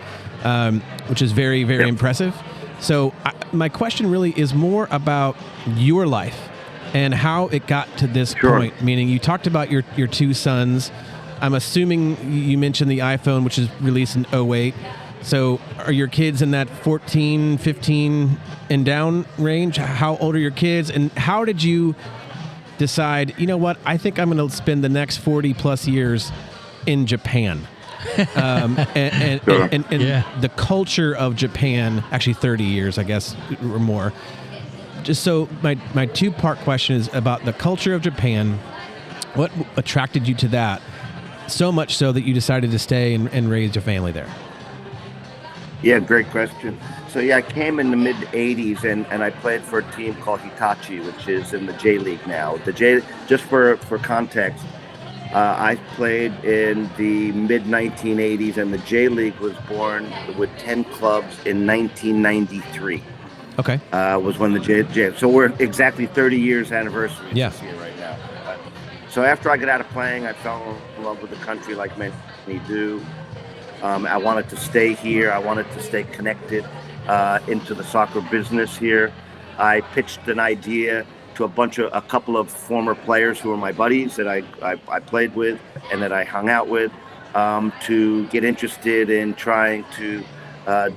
which is very, very impressive. So my question really is more about your life and how it got to this point. Meaning, you talked about your 2 sons. I'm assuming you mentioned the iPhone, which is released in 2008. So are your kids in that 14, 15 and down range? How old are your kids? And how did you decide, you know what, I think I'm going to spend the next 40 plus years in Japan? And the culture of Japan, actually 30 years, I guess, or more. Just so my 2-part question is about the culture of Japan. What attracted you to that so much so that you decided to stay and raise your family there? Yeah, great question. So yeah, I came in the mid '80s, and I played for a team called Hitachi, which is in the J League now. Just for context, I played in the mid 1980s, and the J League was born with 10 clubs in 1993. Okay. Was when the J. So we're exactly 30 years anniversary Yeah. this year right now. So after I got out of playing, I fell in love with the country like many do. I wanted to stay here. I wanted to stay connected into the soccer business here. I pitched an idea to a couple of former players who were my buddies that I played with and that I hung out with, to get interested in trying to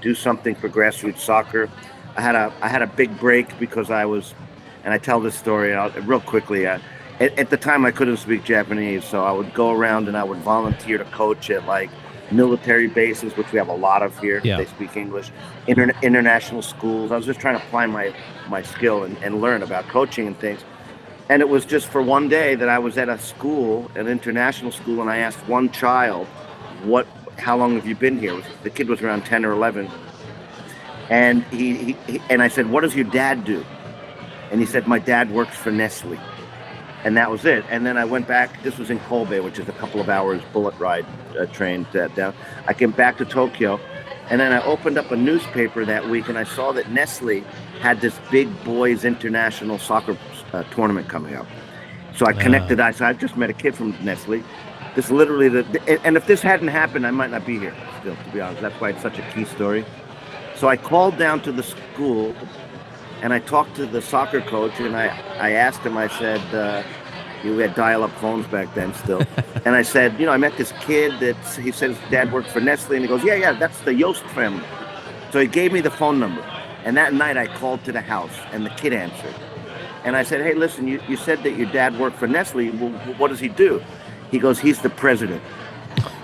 do something for grassroots soccer. I had a big break because and I tell this story real quickly. At the time, I couldn't speak Japanese, so I would go around and I would volunteer to coach at like military bases, which we have a lot of here. Yeah. They speak English. International schools. I was just trying to apply my skill and learn about coaching and things. And it was just for one day that I was at a school, an international school, and I asked one child, how long have you been here? The kid was around 10 or 11. And and I said, what does your dad do? And he said, my dad works for Nestle. And that was it. And then I went back. This was in Kobe, which is a couple of hours bullet ride train down. I came back to Tokyo, and then I opened up a newspaper that week, and I saw that Nestle had this big boys international soccer tournament coming up. So I connected. I said, I just met a kid from Nestle. This is literally and if this hadn't happened, I might not be here still, to be honest. That's why it's such a key story. So I called down to the school, and I talked to the soccer coach, and I asked him, I said, we had dial-up phones back then still. And I said, I met this kid he says his dad worked for Nestle, and he goes, yeah, that's the Yost family. So he gave me the phone number. And that night I called to the house, and the kid answered. And I said, hey, listen, you said that your dad worked for Nestle. Well, what does he do? He goes, he's the president.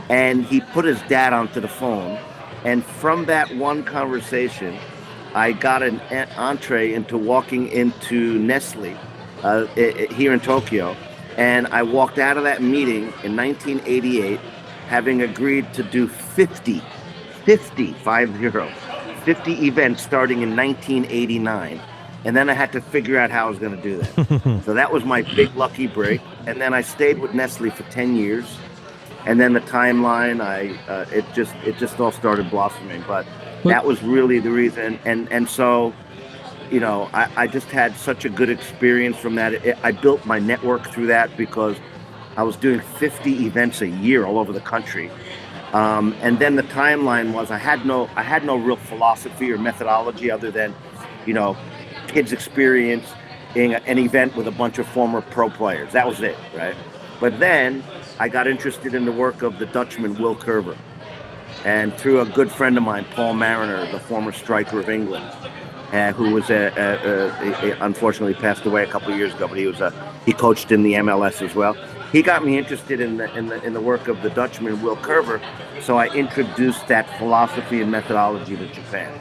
And he put his dad onto the phone. And from that one conversation, I got an entree into walking into Nestle here in Tokyo. And I walked out of that meeting in 1988, having agreed to do 50 events starting in 1989. And then I had to figure out how I was going to do that. So that was my big lucky break. And then I stayed with Nestle for 10 years. And then the timeline, it just all started blossoming. But that was really the reason. And so, I just had such a good experience from that. I built my network through that because I was doing 50 events a year all over the country. And then the timeline was I had no real philosophy or methodology other than, kids experience in an event with a bunch of former pro players. That was it, right? But then I got interested in the work of the Dutchman Will Curver. And through a good friend of mine, Paul Mariner, the former striker of England, who was unfortunately passed away a couple of years ago, but he coached in the MLS as well. He got me interested in the work of the Dutchman Will Curver, so I introduced that philosophy and methodology to Japan.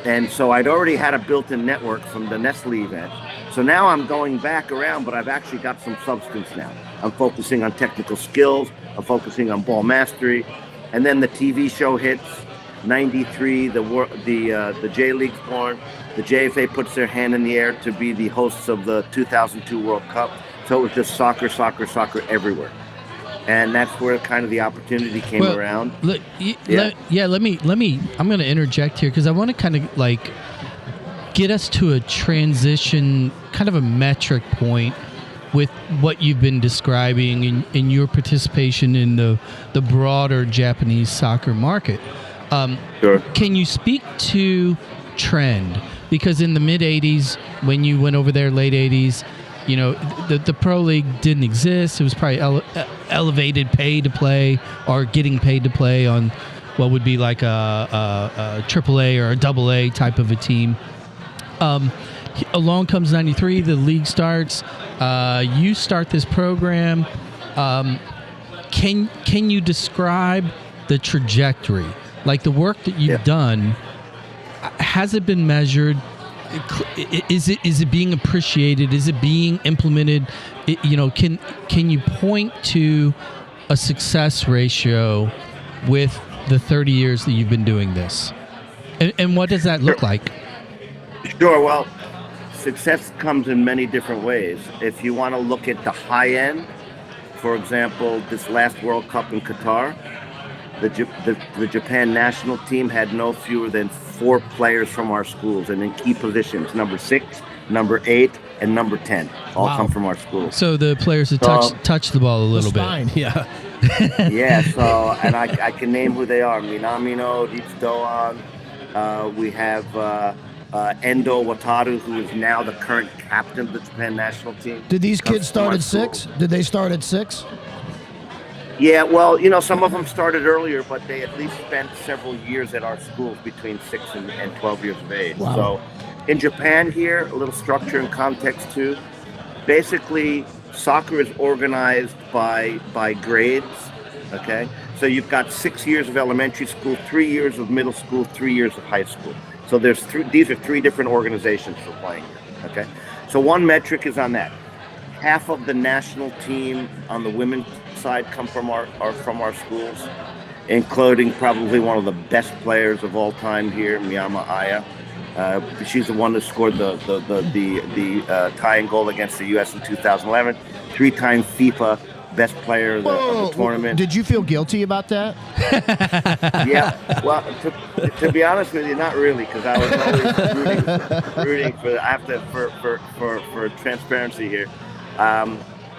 And so I'd already had a built-in network from the Nestle event. So now I'm going back around, but I've actually got some substance now. I'm focusing on technical skills. I'm focusing on ball mastery. And then the TV show hits. 93, the J League's born. The JFA puts their hand in the air to be the hosts of the 2002 World Cup. So it was just soccer everywhere. And that's where kind of the opportunity came around. Let me. I'm going to interject here because I want to kind of like get us to a transition, kind of a metric point with what you've been describing in your participation in the broader Japanese soccer market. Sure. Can you speak to trend? Because in the mid 80s, when you went over there, late 80s, the pro league didn't exist. It was probably elevated pay to play or getting paid to play on what would be like a AAA or a AA type of a team. Along comes 93, the league starts. You start this program. Can you describe the trajectory? Like the work that you've done, has it been measured? Is it being appreciated? Is it being implemented? Can you point to a success ratio with the 30 years that you've been doing this? And what does that look like? Sure. Well, success comes in many different ways. If you want to look at the high end, for example, this last World Cup in Qatar, the Japan national team had no fewer than 4 players from our schools, and in key positions, number 6, number 8, and number 10, all come from our schools. So the players that touch the ball a little bit. Yeah. Yeah. So, and I can name who they are: Minamino, Doan. We have Endo Wataru, who is now the current captain of the Japan national team. Did these kids start at 6? Did they start at 6? Yeah, well, some of them started earlier, but they at least spent several years at our schools between 6 and 12 years of age. Wow. So in Japan here, a little structure and context too. Basically, soccer is organized by grades, okay? So you've got 6 years of elementary school, 3 years of middle school, 3 years of high school. So these are 3 different organizations for playing here, okay? So one metric is on that. Half of the national team on the women's side come from our schools, including probably one of the best players of all time here, Miyama Aya. She's the one that scored the tying goal against the U.S. in 2011. 3-time FIFA best player of the tournament. Did you feel guilty about that? Yeah. Well, to be honest with you, not really, because I was always rooting for transparency here.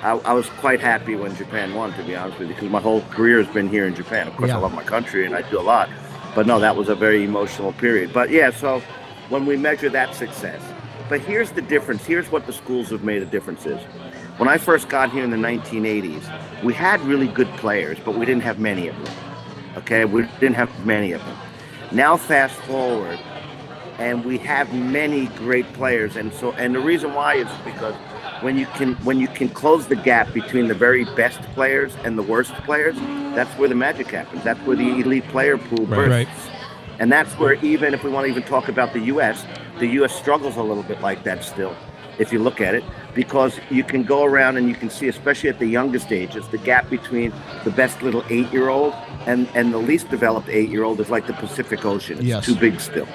I was quite happy when Japan won, to be honest with you, because my whole career has been here in Japan. Of course, I love my country and I do a lot. But no, that was a very emotional period. But yeah, so when we measure that success. But here's the difference. Here's what the schools have made a difference is. When I first got here in the 1980s, we had really good players, but we didn't have many of them. Okay, we didn't have many of them. Now fast forward, and we have many great players, and the reason why is because when you can close the gap between the very best players and the worst players, that's where the magic happens. That's where the elite player pool bursts. Right. And that's where, even if we want to even talk about the U.S. struggles a little bit like that still, if you look at it, because you can go around and you can see, especially at the youngest ages, the gap between the best little 8-year-old and the least developed 8-year-old is like the Pacific Ocean. It's too big still.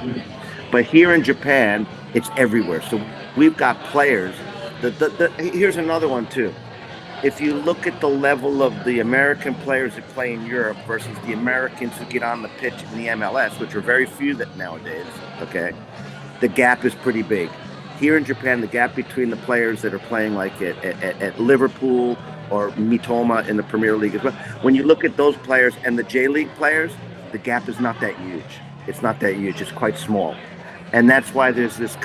But here in Japan, it's everywhere. So we've got players. Here's another one too. If you look at the level of the American players that play in Europe versus the Americans who get on the pitch in the MLS, which are very few nowadays, okay, the gap is pretty big. Here in Japan, the gap between the players that are playing like at Liverpool or Mitoma in the Premier League as well, when you look at those players and the J-League players, the gap is not that huge. It's not that huge. It's quite small. And that's why there's this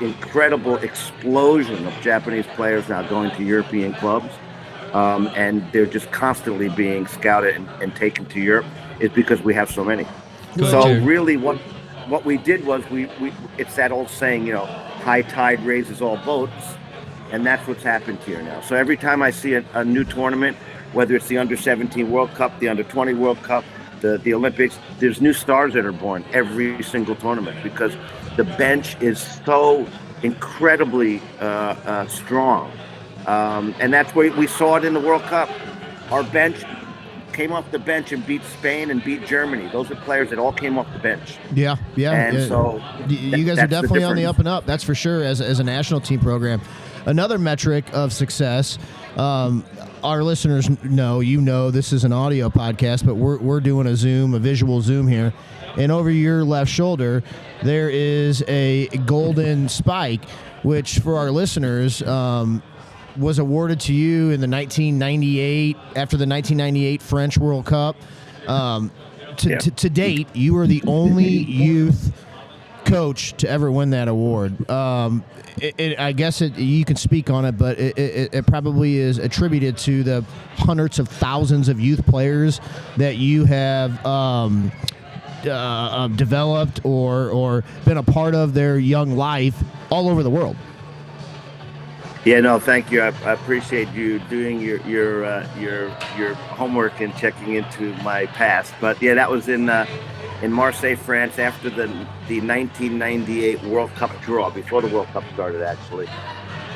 incredible explosion of Japanese players now going to European clubs, and they're just constantly being scouted and taken to Europe, is because we have so many. Really what we did was we it's that old saying, high tide raises all boats, and that's what's happened here now. So every time I see a new tournament, whether it's the under-17 World Cup, the under-20 World Cup, the Olympics, there's new stars that are born every single tournament because the bench is so incredibly strong. And that's where we saw it in the World Cup. Our bench came off the bench and beat Spain and beat Germany. Those are players that all came off the bench. Yeah. And so you guys are definitely on the up and up, that's for sure, as a national team program. Another metric of success, our listeners know this is an audio podcast, but we're doing a visual Zoom here. And over your left shoulder, there is a golden spike, which for our listeners was awarded to you in the 1998, after the 1998 French World Cup. To date, you are the only youth coach to ever win that award. I guess you can speak on it, but it probably is attributed to the hundreds of thousands of youth players that you have developed or been a part of their young life all over the world. Yeah, no, thank you. I appreciate you doing your homework and checking into my past. But yeah, that was in Marseille, France, after the 1998 World Cup draw, before the World Cup started, actually.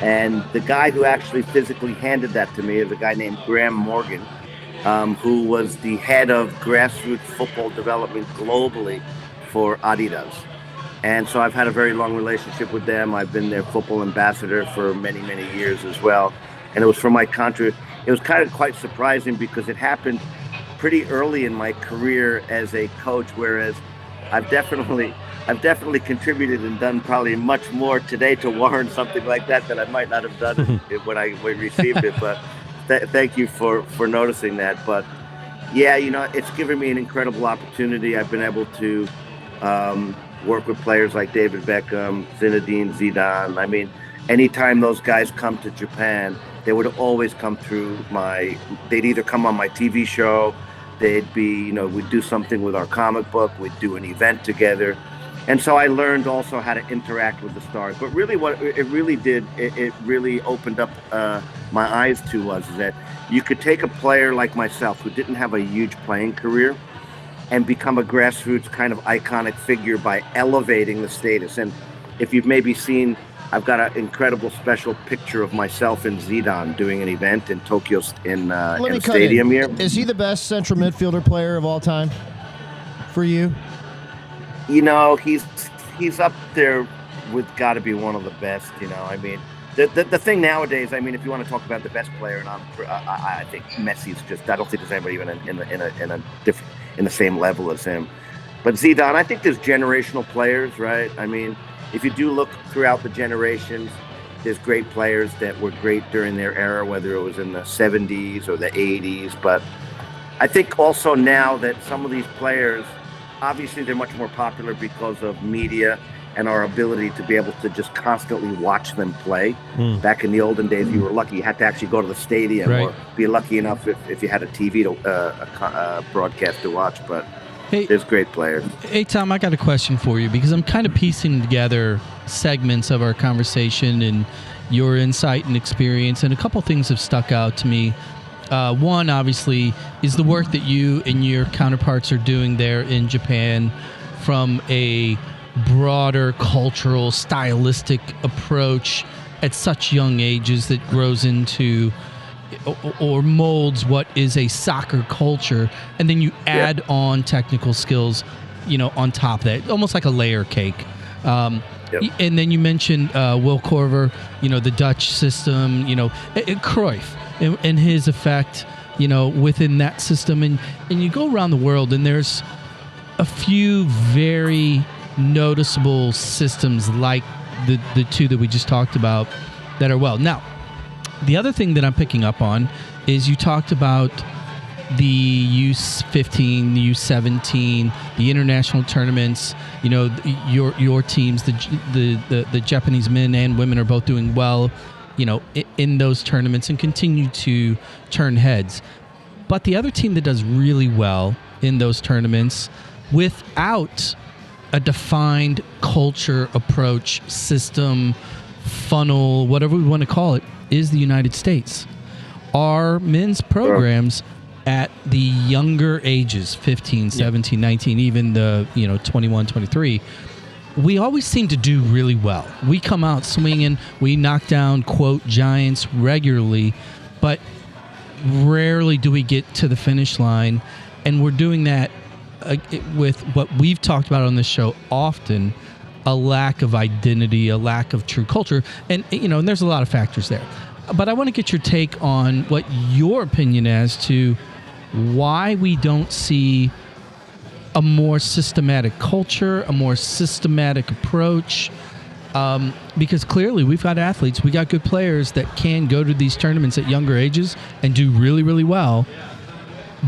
And the guy who actually physically handed that to me is a guy named Graham Morgan, who was the head of grassroots football development globally for Adidas. And so I've had a very long relationship with them. I've been their football ambassador for many, many years as well. And it was for my country. It was kind of quite surprising because it happened pretty early in my career as a coach, whereas I've definitely contributed and done probably much more today to warrant something like that I might not have done when I received it. But thank you for noticing that. But yeah, it's given me an incredible opportunity. I've been able to work with players like David Beckham, Zinedine Zidane. I mean, anytime those guys come to Japan, they would always come through they'd either come on my TV show, they'd be, we'd do something with our comic book, we'd do an event together. And so I learned also how to interact with the stars. But really what it really did, it really opened up my eyes to was that you could take a player like myself who didn't have a huge playing career and become a grassroots kind of iconic figure by elevating the status. And if you've maybe seen, I've got an incredible special picture of myself and Zidane doing an event in Tokyo in the stadium here. Is he the best central midfielder player of all time for you? He's up there with got to be one of the best. I mean, the thing nowadays. I mean, if you want to talk about the best player, and I think Messi's just. I don't think there's anybody even in the same level as him. But Zidane, I think there's generational players, right? I mean, if you do look throughout the generations, there's great players that were great during their era, whether it was in the 70s or the 80s. But I think also now that some of these players, obviously they're much more popular because of media and our ability to be able to just constantly watch them play. Back in the olden days, you were lucky. You had to actually go to the stadium, right, or be lucky enough if you had a TV broadcast to watch. But there's great players. Hey, Tom, I got a question for you because I'm kind of piecing together segments of our conversation and your insight and experience, and a couple things have stuck out to me. One, obviously, is the work that you and your counterparts are doing there in Japan from a broader cultural, stylistic approach at such young ages that grows into or molds what is a soccer culture, and then you add on technical skills, on top of that, almost like a layer cake. And then you mentioned Will Corver, the Dutch system, Cruyff and his effect, within that system. And you go around the world, and there's a few very noticeable systems like the two that we just talked about that are well. Now, the other thing that I'm picking up on is you talked about the U15, the U17, the international tournaments. Your teams, the Japanese men and women are both doing well, in those tournaments and continue to turn heads. But the other team that does really well in those tournaments without a defined culture, approach, system, funnel, whatever we want to call it, is the United States. Our men's programs at the younger ages, 15, 17, 19, even the 21, 23, we always seem to do really well. We come out swinging, we knock down, quote, giants regularly, but rarely do we get to the finish line. And we're doing that with what we've talked about on this show often, a lack of identity, a lack of true culture. And, and there's a lot of factors there. But I want to get your take on what your opinion as to why we don't see a more systematic culture, a more systematic approach. Because clearly we've got athletes, we got good players that can go to these tournaments at younger ages and do really, really well,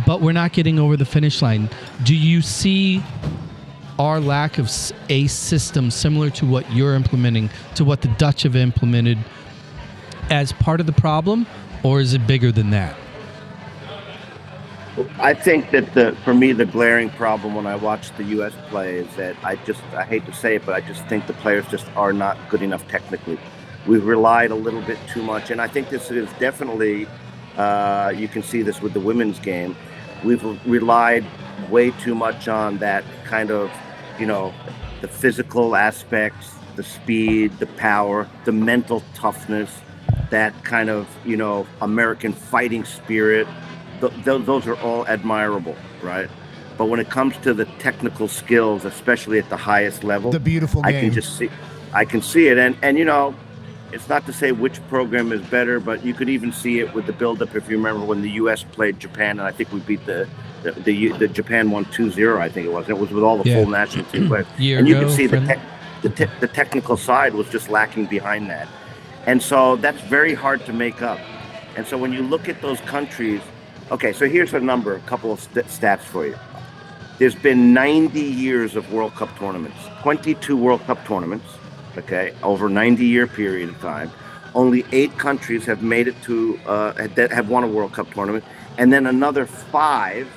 but we're not getting over the finish line. Do you see our lack of a system similar to what you're implementing, to what the Dutch have implemented, as part of the problem, or is it bigger than that? I think that for me, the glaring problem when I watch the U.S. play is that I hate to say it, but I just think the players just are not good enough technically. We've relied a little bit too much, and I think this is definitely, you can see this with the women's game. We've relied way too much on that kind of, the physical aspects, the speed, the power, the mental toughness, that kind of, American fighting spirit. those are all admirable, right? But when it comes to the technical skills, especially at the highest level, the beautiful game, I can see it. And you know, it's not to say which program is better, but you could even see it with the buildup. If you remember when the U.S. played Japan, and I think we beat the Japan won 2-0, I think it was. It was with all the full national team players. And you could see the technical side was just lacking behind that. And so that's very hard to make up. And so when you look at those countries, okay, so here's a couple of stats for you. There's been 90 years of World Cup tournaments, 22 World Cup tournaments, okay, over a 90-year period of time. Only 8 countries have made it to, that have won a World Cup tournament, and then another 5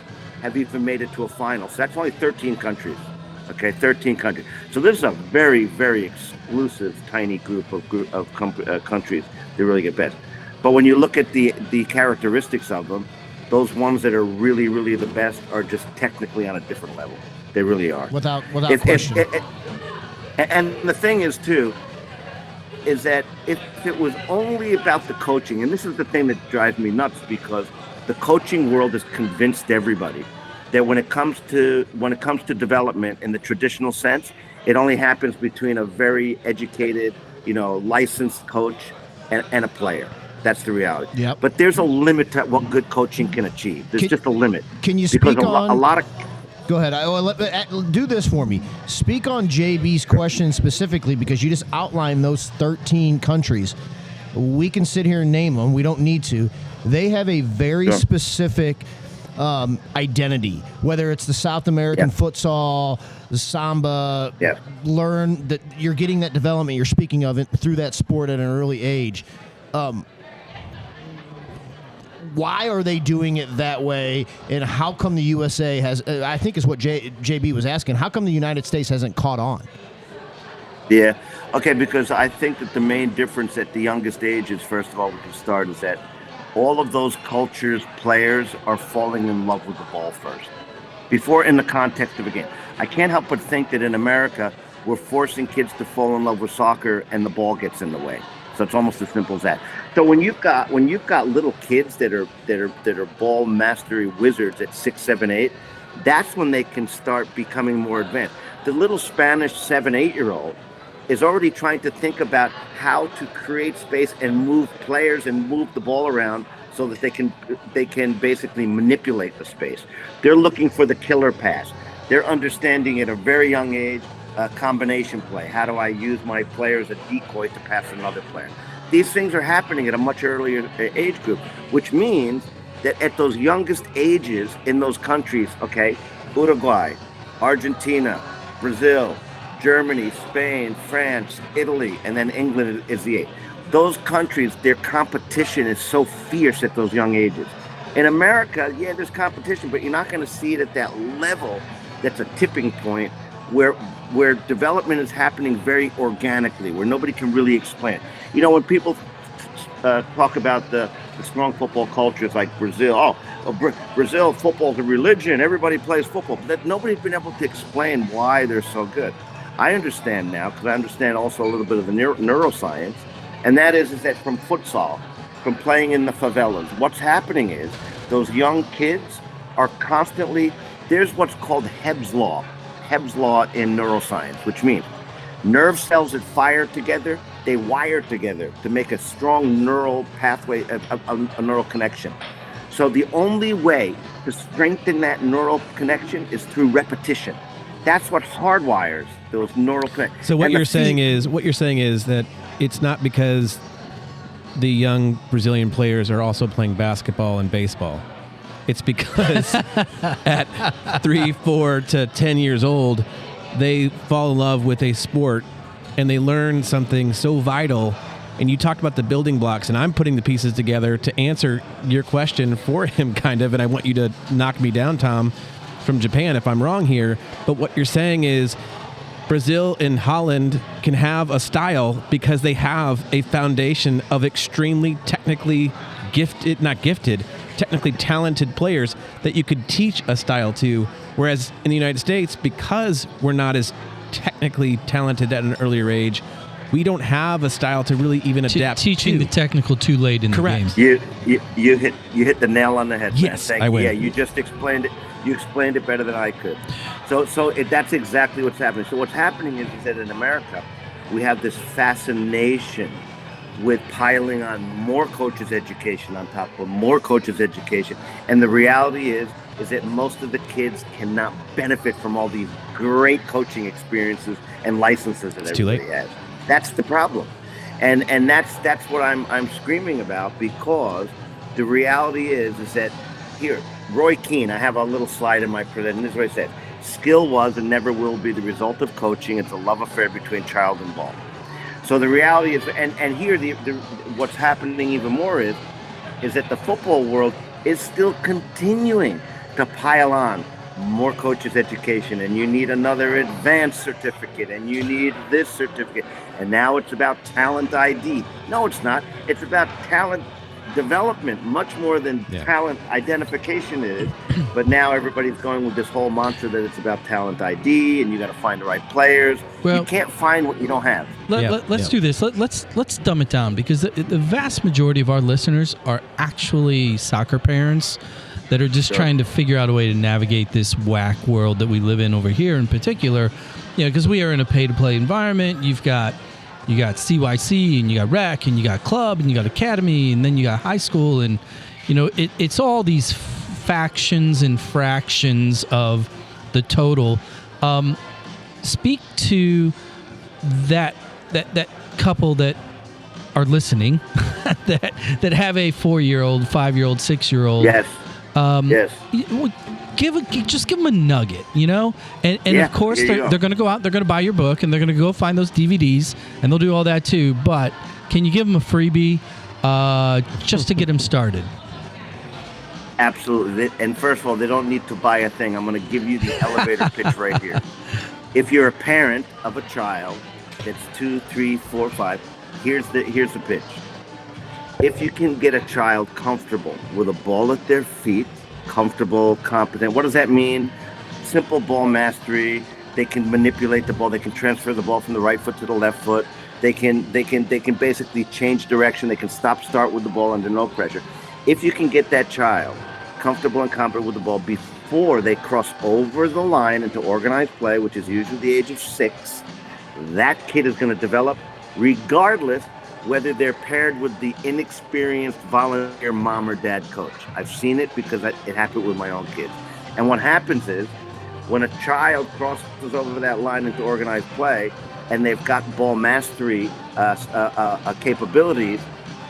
have even made it to a final. So that's only 13 countries, okay, 13 countries. So this is a very, very exclusive, tiny group of countries that really get best. But when you look at the characteristics of them, those ones that are really, really the best are just technically on a different level. They really are. Without question. And the thing is, too, is that if it was only about the coaching, and this is the thing that drives me nuts, because the coaching world has convinced everybody that when it comes to development in the traditional sense, it only happens between a very educated, licensed coach and a player. That's the reality. Yep. But there's a limit to what good coaching can achieve. There's just a limit. Can you speak on a lot of? Go ahead. Do this for me. Speak on JB's question specifically, because you just outlined those 13 countries. We can sit here and name them. We don't need to. They have a very specific identity, whether it's the South American futsal, the samba. Learn that you're getting that development you're speaking of through that sport at an early age. Why are they doing it that way, and how come the USA has, I think is what JB was asking, how come the United States hasn't caught on? Yeah, okay, because I think that the main difference at the youngest ages, first of all, we can start, is that all of those cultures, players are falling in love with the ball first, before in the context of a game. I can't help but think that in America, we're forcing kids to fall in love with soccer and the ball gets in the way. So it's almost as simple as that. So when you've got little kids that are ball mastery wizards at 6, 7, 8, that's when they can start becoming more advanced. The little Spanish 7, 8-year-old is already trying to think about how to create space and move players and move the ball around so that they can basically manipulate the space. They're looking for the killer pass. They're understanding at a very young age combination play. How do I use my player as a decoy to pass another player? These things are happening at a much earlier age group, which means that at those youngest ages in those countries, okay, Uruguay, Argentina, Brazil, Germany, Spain, France, Italy, and then England is the 8th. Those countries, their competition is so fierce at those young ages. In America, yeah, there's competition, but you're not going to see it at that level. That's a tipping point where development is happening very organically, where nobody can really explain it. When people talk about the strong football cultures like Brazil, Brazil, football's a religion, everybody plays football. But nobody's been able to explain why they're so good. I understand now, because I understand also a little bit of the neuroscience, and that is that from futsal, from playing in the favelas, what's happening is those young kids are constantly, there's what's called Hebb's Law in neuroscience, which means nerve cells that fire together, they wire together to make a strong neural pathway, a neural connection. So the only way to strengthen that neural connection is through repetition. That's what hardwires those neural connections. So what you're saying is that it's not because the young Brazilian players are also playing basketball and baseball. It's because at 3, 4 to 10 years old, they fall in love with a sport and they learn something so vital. And you talked about the building blocks, and I'm putting the pieces together to answer your question for him, kind of. And I want you to knock me down, Tom, from Japan, if I'm wrong here. But what you're saying is Brazil and Holland can have a style because they have a foundation of extremely technically technically talented players that you could teach a style to. Whereas in the United States, because we're not as technically talented at an earlier age, we don't have a style to really even adapt teaching to. the technical too late in Correct. the game. You hit the nail on the head. Yes, Thank I win. Yeah, you just explained it. You explained it better than I could. That's exactly what's happening. So what's happening is that in America, we have this fascination with piling on more coaches' education on top of more coaches' education. And the reality is that most of the kids cannot benefit from all these great coaching experiences and licenses that everybody has. That's the problem. And that's what I'm screaming about, because the reality is that here, Roy Keane, I have a little slide in my presentation. This is what I said. Skill was and never will be the result of coaching. It's a love affair between child and ball. So the reality is, and here what's happening even more is that the football world is still continuing to pile on more coaches' education, and you need another advanced certificate, and you need this certificate, and now it's about talent ID. No, it's not. It's about talent development, much more than talent identification is. But now everybody's going with this whole mantra that it's about talent ID, and you got to find the right players. Well, you can't find what you don't have. Let's do this. Let's dumb it down, because the vast majority of our listeners are actually soccer parents that are just trying to figure out a way to navigate this whack world that we live in over here in particular. Because we are in a pay-to-play environment. You got CYC, and you got rec, and you got club, and you got academy, and then you got high school, and it's all these factions and fractions of the total. Speak to that couple that are listening that have a 4-year-old, 5-year-old, 6-year-old. Yes. Yes. Just give them a nugget, and of course they're going to go out, they're going to buy your book, and they're going to go find those DVDs, and they'll do all that too. But can you give them a freebie just to get them started? Absolutely. And first of all, they don't need to buy a thing. I'm going to give you the elevator pitch right here. If you're a parent of a child that's 2, 3, 4, 5, here's the pitch. If you can get a child comfortable with a ball at their feet, comfortable, competent. What does that mean? Simple ball mastery. They can manipulate the ball. They can transfer the ball from the right foot to the left foot. They can basically change direction. They can start with the ball under no pressure. If you can get that child comfortable and competent with the ball before they cross over the line into organized play, which is usually the age of 6, that kid is going to develop regardless whether they're paired with the inexperienced volunteer mom or dad coach. I've seen it because it happened with my own kids. And what happens is, when a child crosses over that line into organized play and they've got ball mastery capabilities,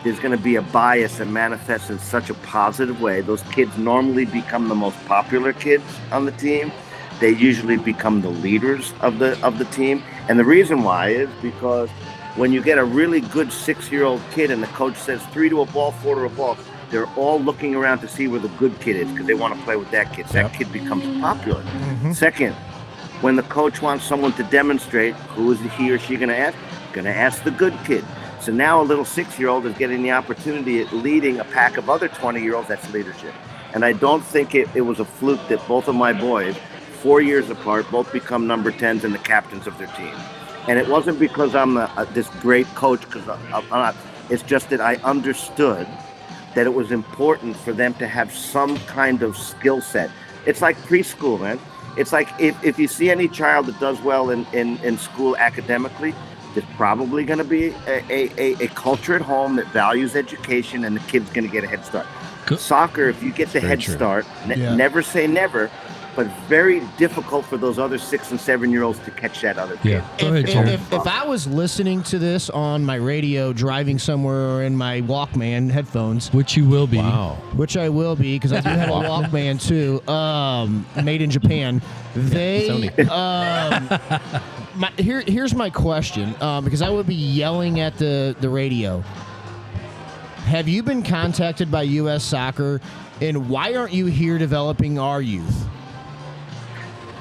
there's going to be a bias that manifests in such a positive way. Those kids normally become the most popular kids on the team. They usually become the leaders of the team. And the reason why is because when you get a really good 6-year-old kid and the coach says 3 to a ball, 4 to a ball, they're all looking around to see where the good kid is because they want to play with that kid. So that kid becomes popular. Mm-hmm. Second, when the coach wants someone to demonstrate, who is he or she going to ask? Going to ask the good kid. So now a little 6-year-old is getting the opportunity at leading a pack of other 20-year-olds. That's leadership. And I don't think it was a fluke that both of my boys, 4 years apart, both become number 10s and the captains of their team. And it wasn't because I'm this great coach, because I'm not. It's just that I understood that it was important for them to have some kind of skill set. It's like preschool, man. It's like if you see any child that does well in school academically, there's probably going to be a culture at home that values education, and the kid's going to get a head start. Cool. Soccer, if you get the head start, never say never, but very difficult for those other 6 and 7-year-olds to catch that other kid. Yeah. If I was listening to this on my radio, driving somewhere, or in my Walkman headphones, which you will be, which I will be because I do have a Walkman too, made in Japan. Here's my question, because I would be yelling at the radio. Have you been contacted by U.S. Soccer, and why aren't you here developing our youth?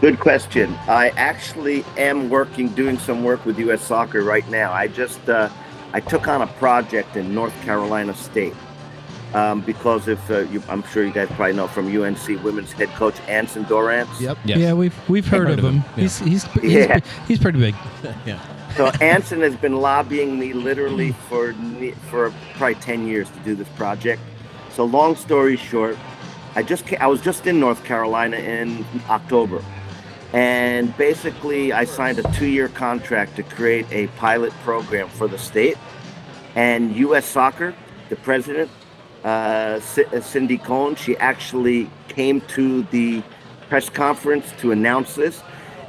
Good question. I actually am doing some work with U.S. Soccer right now. I took on a project in North Carolina State because I'm sure you guys probably know from UNC women's head coach Anson Dorrance. Yep. Yes. Yeah, we've heard of him. Yeah. He's pretty big. Yeah. So Anson has been lobbying me literally for probably 10 years to do this project. So long story short, I was just in North Carolina in October. And basically, I signed a 2-year contract to create a pilot program for the state. And U.S. Soccer, the president, Cindy Cohn, she actually came to the press conference to announce this.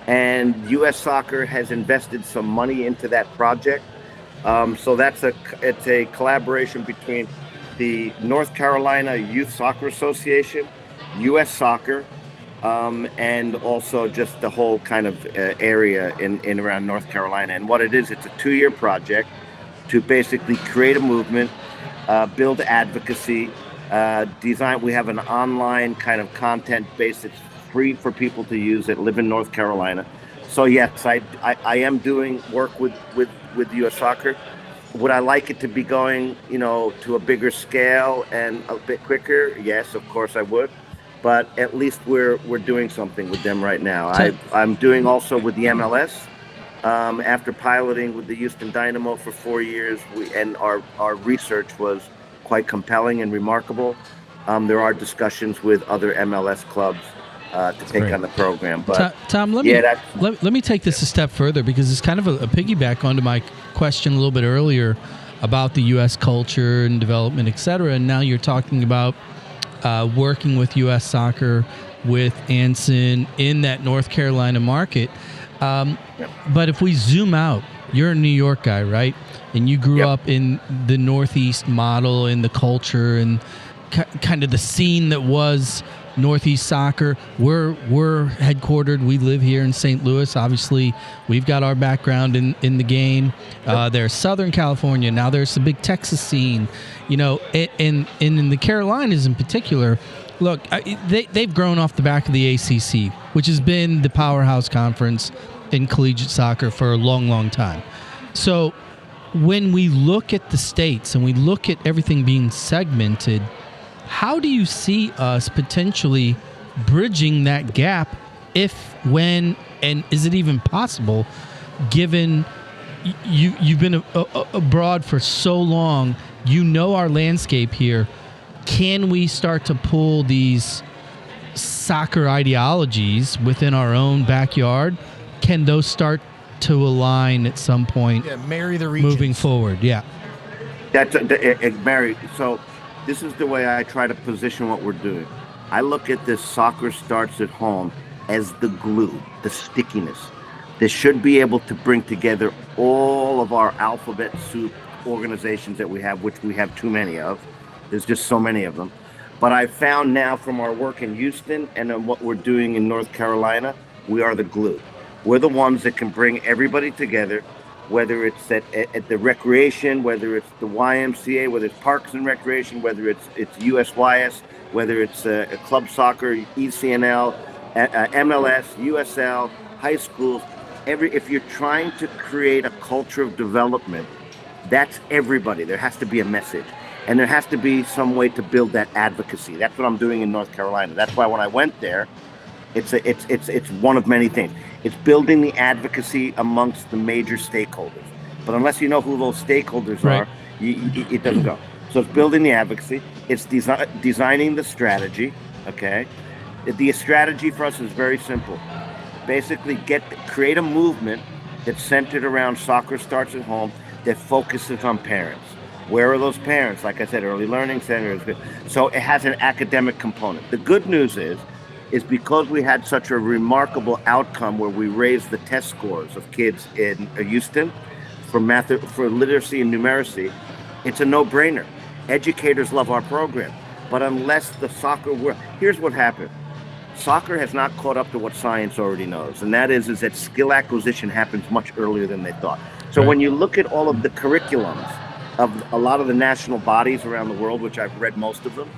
And U.S. Soccer has invested some money into that project. So it's a collaboration between the North Carolina Youth Soccer Association, U.S. Soccer, and also just the whole kind of area in around North Carolina. And what it is, it's a 2-year project to basically create a movement, build advocacy, design. We have an online kind of content base that's free for people to use that live in North Carolina. So yes, I am doing work with U.S. Soccer. Would I like it to be going, to a bigger scale and a bit quicker? Yes, of course I would. But at least we're doing something with them right now. I'm doing also with the MLS. After piloting with the Houston Dynamo for 4 years, and our research was quite compelling and remarkable. There are discussions with other MLS clubs to take on the program. But Tom, let me take this a step further, because it's kind of a piggyback onto my question a little bit earlier about the U.S. culture and development, et cetera. And now you're talking about working with U.S. Soccer, with Anson in that North Carolina market. But if we zoom out, you're a New York guy, right? And you grew up in the Northeast model and the culture and kind of the scene that was Northeast soccer. We're headquartered. We live here in St. Louis. Obviously, we've got our background in the game. There's Southern California. Now there's the big Texas scene. And in the Carolinas in particular, look, they've grown off the back of the ACC, which has been the powerhouse conference in collegiate soccer for a long, long time. So when we look at the states and we look at everything being segmented, how do you see us potentially bridging that gap, if, when, and is it even possible, given you've been abroad for so long, our landscape here? Can we start to pull these soccer ideologies within our own backyard? Can those start to align at some point? Yeah, marry the regions. Moving forward, yeah. That's marry. So this is the way I try to position what we're doing. I look at this soccer starts at home as the glue, the stickiness. This should be able to bring together all of our alphabet soup organizations that we have, which we have too many of. There's just so many of them. But I found now from our work in Houston and then what we're doing in North Carolina, we are the glue. We're the ones that can bring everybody together, whether it's at the recreation, whether it's the YMCA, whether it's Parks and Recreation, whether it's USYS, whether it's club soccer, ECNL, MLS, USL, high schools. If you're trying to create a culture of development, that's everybody. There has to be a message. And there has to be some way to build that advocacy. That's what I'm doing in North Carolina. That's why when I went there, it's one of many things. It's building the advocacy amongst the major stakeholders. But unless you know who those stakeholders are, it doesn't go. So it's building the advocacy. It's designing the strategy. Okay, the strategy for us is very simple. Basically, create a movement that's centered around soccer starts at home, that focuses on parents. Where are those parents? Like I said, early learning centers. So it has an academic component. The good news is because we had such a remarkable outcome where we raised the test scores of kids in Houston for literacy and numeracy, it's a no-brainer. Educators love our program. But unless the soccer world, here's what happened. Soccer has not caught up to what science already knows, and that is that skill acquisition happens much earlier than they thought. So when you look at all of the curriculums of a lot of the national bodies around the world, which I've read most of them,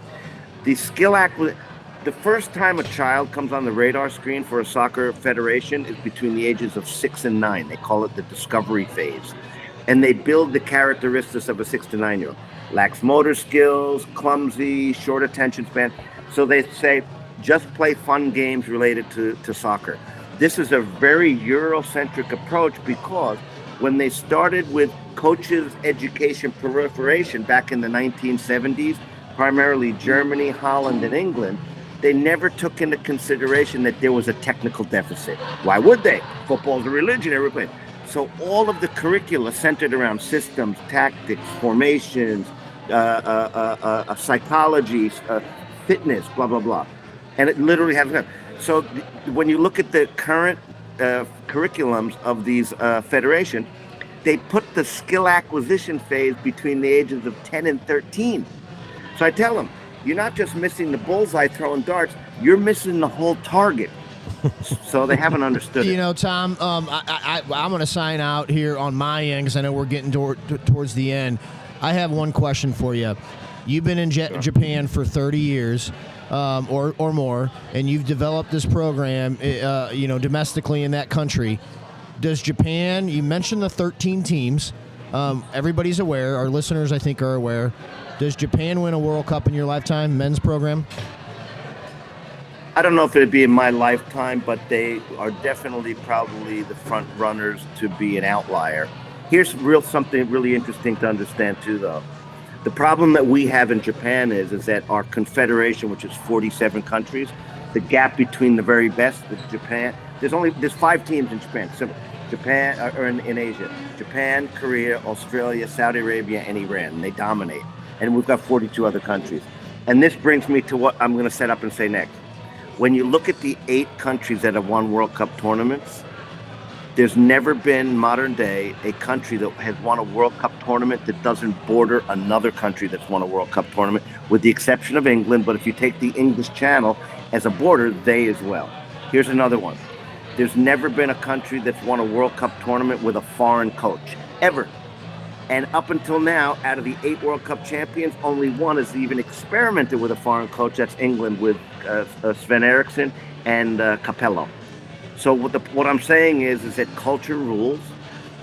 the first time a child comes on the radar screen for a soccer federation is between the ages of 6 and 9. They call it the discovery phase. And they build the characteristics of a 6 to 9-year-old. Lacks motor skills, clumsy, short attention span. So they say, just play fun games related to soccer. This is a very Eurocentric approach because when they started with coaches education proliferation back in the 1970s, primarily Germany, Holland, and England, they never took into consideration that there was a technical deficit. Why would they? Football's a religion, everybody. So all of the curricula centered around systems, tactics, formations, psychology, fitness, blah, blah, blah. And it literally has. So when you look at the current curriculums of these federations, they put the skill acquisition phase between the ages of 10 and 13. So I tell them, you're not just missing the bullseye throwing darts, you're missing the whole target. So they haven't understood it. You know, Tom, I'm going to sign out here on my end because I know we're getting towards the end. I have one question for you. You've been in Japan for 30 years or more, and you've developed this program, domestically in that country. Does Japan, you mentioned the 13 teams. Everybody's aware. Our listeners, I think, are aware. Does Japan win a World Cup in your lifetime, men's program? I don't know if it'd be in my lifetime, but they are definitely probably the front runners to be an outlier. Here's something really interesting to understand too, though. The problem that we have in Japan is that our confederation, which is 47 countries, the gap between the very best with Japan, there's 5 teams in Japan. So Japan, or in Asia, Japan, Korea, Australia, Saudi Arabia, and Iran. They dominate. And we've got 42 other countries. And this brings me to what I'm going to set up and say next. When you look at the 8 countries that have won World Cup tournaments, there's never been modern day a country that has won a World Cup tournament that doesn't border another country that's won a World Cup tournament, with the exception of England. But if you take the English Channel as a border, they as well. Here's another one. There's never been a country that's won a World Cup tournament with a foreign coach, ever. And up until now, out of the 8 World Cup champions, only one has even experimented with a foreign coach. That's England with Sven Eriksson and Capello. So what I'm saying is that culture rules,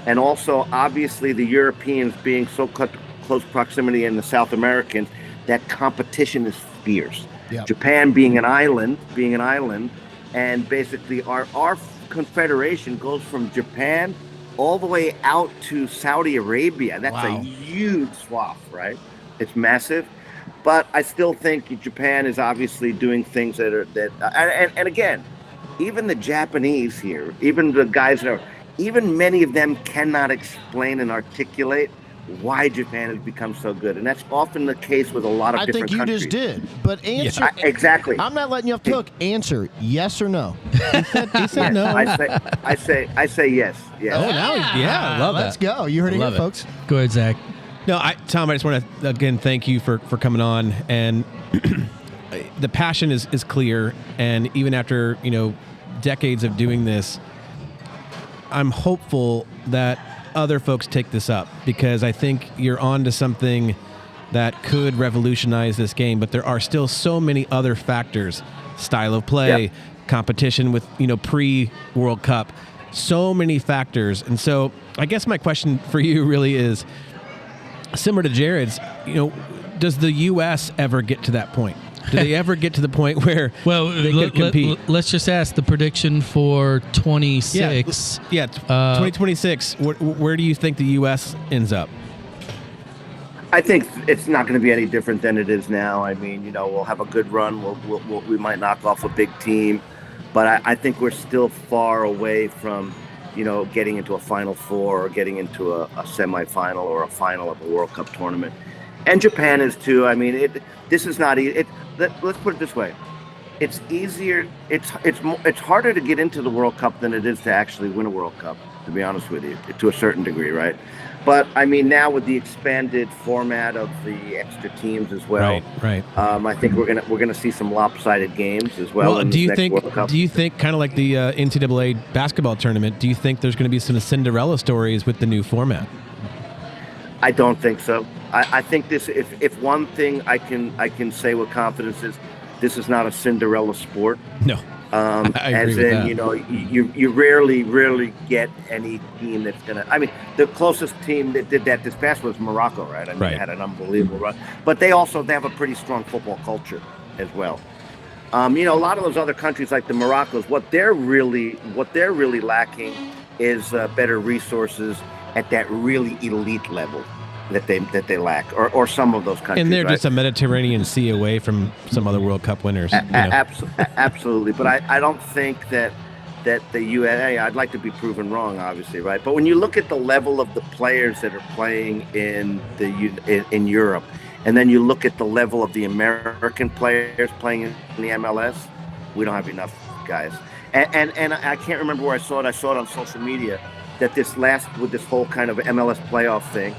and also obviously the Europeans being so close proximity and the South Americans, that competition is fierce. Yep. Japan being an island, and basically our confederation goes from Japan all the way out to Saudi Arabia. That's a huge swath, right? It's massive. But I still think Japan is obviously doing things and again, even the Japanese here, even the guys that are, even many of them cannot explain and articulate why Japan has become so good. And that's often the case with a lot of different countries. I think you just did. But answer. Exactly. I'm not letting you off the hook. Answer yes or no. He said no. I say yes. Yes. Oh, now I love that. Let's go. You heard it here, folks. Go ahead, Zach. No, Tom, I just want to, again, thank you for coming on. And the passion is clear. And even after, decades of doing this, I'm hopeful that other folks take this up, because I think you're on to something that could revolutionize this game. But there are still so many other factors: style of play, competition with, pre-World Cup, so many factors. And so I guess my question for you really is similar to Jared's. Does the U.S. ever get to that point? Do they ever get to the point where they could compete? Let's just ask the prediction for 26. 2026. Where do you think the U.S. ends up? I think it's not going to be any different than it is now. I mean, we'll have a good run. We might knock off a big team, but I think we're still far away from, getting into a Final Four or getting into a semifinal or a final of a World Cup tournament. And Japan is too. I mean, this is not easy. Let's put it this way: it's easier. It's harder to get into the World Cup than it is to actually win a World Cup. To be honest with you, to a certain degree, right? But I mean, now with the expanded format of the extra teams as well, right. I think we're gonna see some lopsided games as well. Well, do you think kind of like the NCAA basketball tournament? Do you think there's going to be some Cinderella stories with the new format? I don't think so. I think this. If one thing I can say with confidence is, this is not a Cinderella sport. No. I agree with that. You rarely get any team that's gonna. I mean, the closest team that did that this past was Morocco, right? I mean, They had an unbelievable run, but they have a pretty strong football culture as well. A lot of those other countries like the Moroccos, what they're really lacking is better resources at that really elite level that they lack, or some of those countries. And they're right? just a Mediterranean Sea away from some other World Cup winners. Absolutely, but I don't think that the USA. I'd like to be proven wrong, obviously, right? But when you look at the level of the players that are playing in Europe, and then you look at the level of the American players playing in the MLS, we don't have enough guys. And I can't remember where I saw it. I saw it on social media that with this whole kind of MLS playoff thing,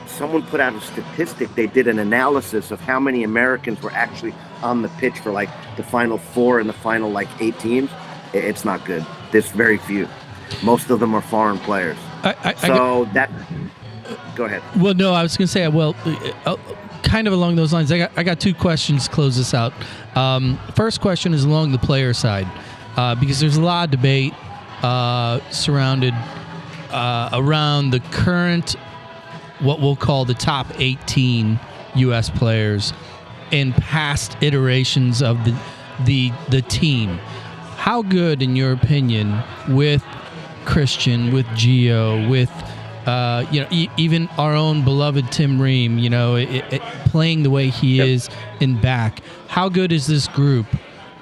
someone put out a statistic. They did an analysis of how many Americans were actually on the pitch for like the final 4 and the final like 8 teams. It's not good. There's very few. Most of them are foreign players. Go ahead. Well, no, I was going to say, kind of along those lines. I got 2 questions to close this out. First question is along the player side, because there's a lot of debate surrounded around the current, what we'll call the top 18 U.S. players in past iterations of the team. How good, in your opinion, with Christian, with Gio, with even our own beloved Tim Ream, playing the way he is in back, how good is this group,